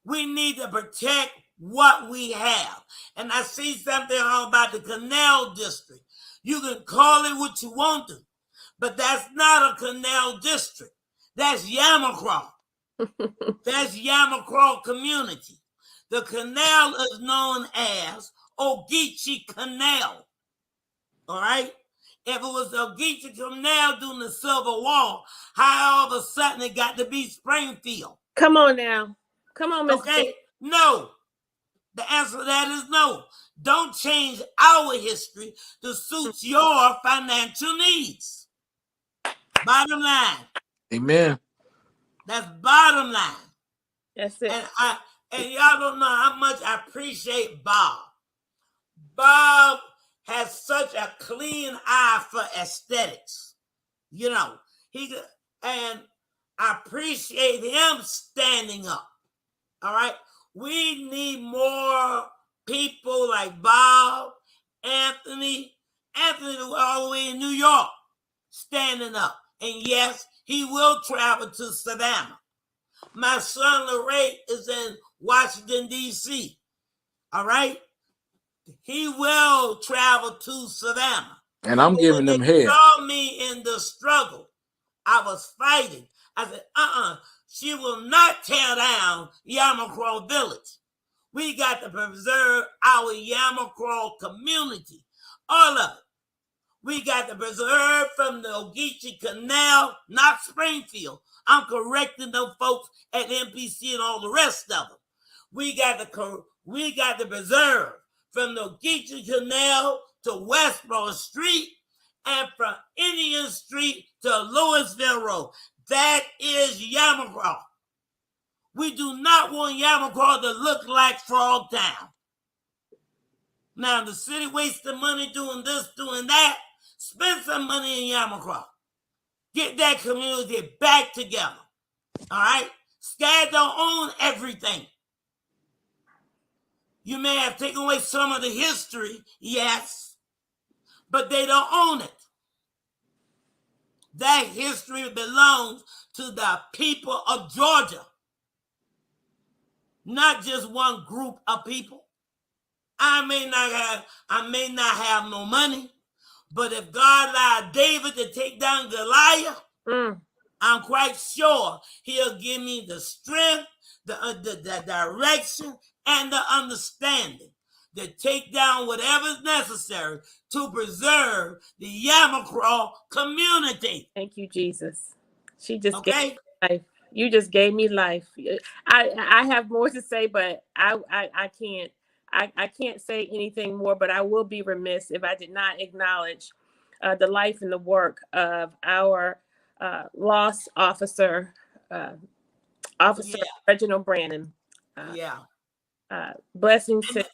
We need to protect what we have. And I see something about the Canal District. You can call it what you want to, but that's not a canal district. That's Yamacraw. That's Yamacraw community. The canal is known as Ogeechee Canal. All right? If it was the Ogeechee Canal during the Civil War, how all of a sudden it got to be Springfield? Come on now. Come on, Mr. Okay? No. The answer to that is no. Don't change our history to suit your financial needs. Bottom line. Amen. That's bottom line. That's it. And y'all don't know how much I appreciate Bob. Bob has such a clean eye for aesthetics. You know, and I appreciate him standing up. All right. We need more people like Bob, Anthony all the way in New York, standing up. And yes, he will travel to Savannah. My son Laray is in Washington, D.C. All right? He will travel to Savannah. And I'm giving them head. Saw me in the struggle. I was fighting. I said, she will not tear down Yamacraw Village. We got to preserve our Yamacraw community, all of it. We got to preserve from the Ogeechee Canal, not Springfield. I'm correcting them folks at MPC and all the rest of them. We got to preserve from the Ogeechee Canal to Westboro Street and from Indian Street to Louisville Road. That is Yamacraw. We do not want Yamacraw to look like Frog Town. Now, the city wasting money doing this, doing that. Spend some money in Yamacraw. Get that community back together. All right? SCAD don't own everything. You may have taken away some of the history, yes, but they don't own it. That history belongs to the people of Georgia, not just one group of people. I may not have no money, but if God allowed David to take down Goliath, I'm quite sure he'll give me the strength, the direction, and the understanding to take down whatever is necessary to preserve the Yamacraw community. Thank you, Jesus. She just gave me life. You just gave me life. I have more to say, but I can't. I can't say anything more, but I will be remiss if I did not acknowledge the life and the work of our lost officer, Reginald Brandon. Blessings. And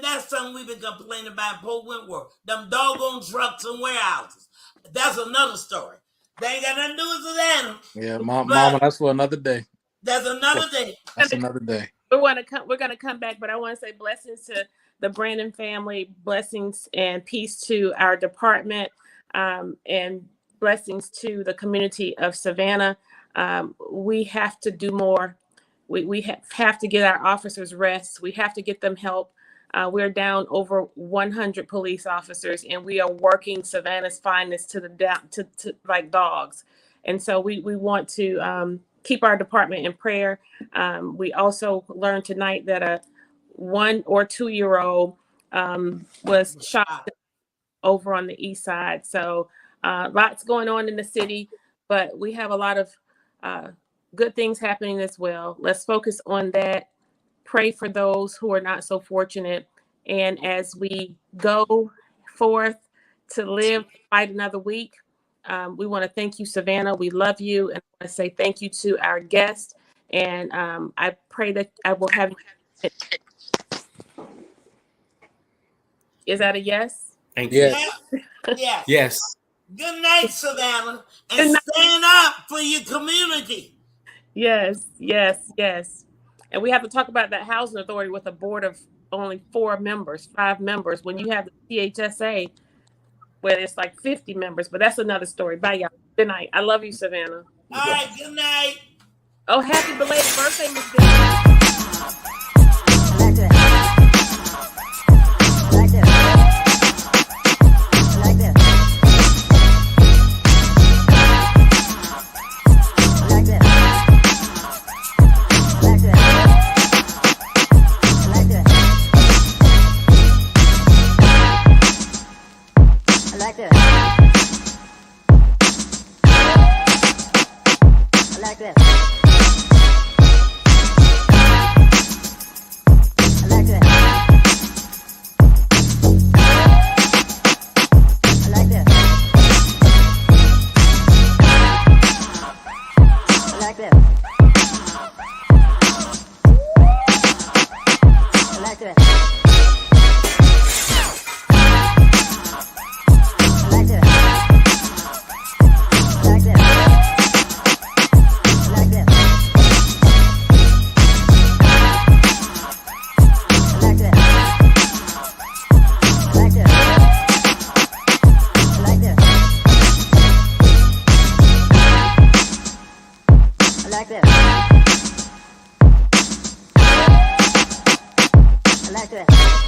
that's something we've been complaining about in Port Wentworth. Them doggone trucks and warehouses. That's another story. They ain't got nothing to do with Savannah. Yeah, Mama, that's for another day. That's another day. That's another day. We're gonna come back, but I want to say blessings to the Brandon family, blessings and peace to our department, and blessings to the community of Savannah. We have to do more. We have to get our officers rest. We have to get them help. We're down over 100 police officers, and we are working Savannah's finest to like dogs. And so we want to keep our department in prayer. We also learned tonight that a 1 or 2 year old was shot over on the east side. So lots going on in the city, but we have a lot of good things happening as well. Let's focus on that. Pray for those who are not so fortunate. And as we go forth to live, fight another week, we want to thank you, Savannah. We love you. And I want to say thank you to our guests. And I pray that I will have. Is that a yes? Thank you. Yes. Yes. Yes. Good night, Savannah. And stand up for your community. Yes. And we have to talk about that housing authority with a board of only 5 members, when you have the CHSA where it's like 50 members, but that's another story. Bye, y'all. Good night. I love you, Savannah. All right, good night. Oh, happy belated birthday, Miss Dillon. Like this. like this. I like this.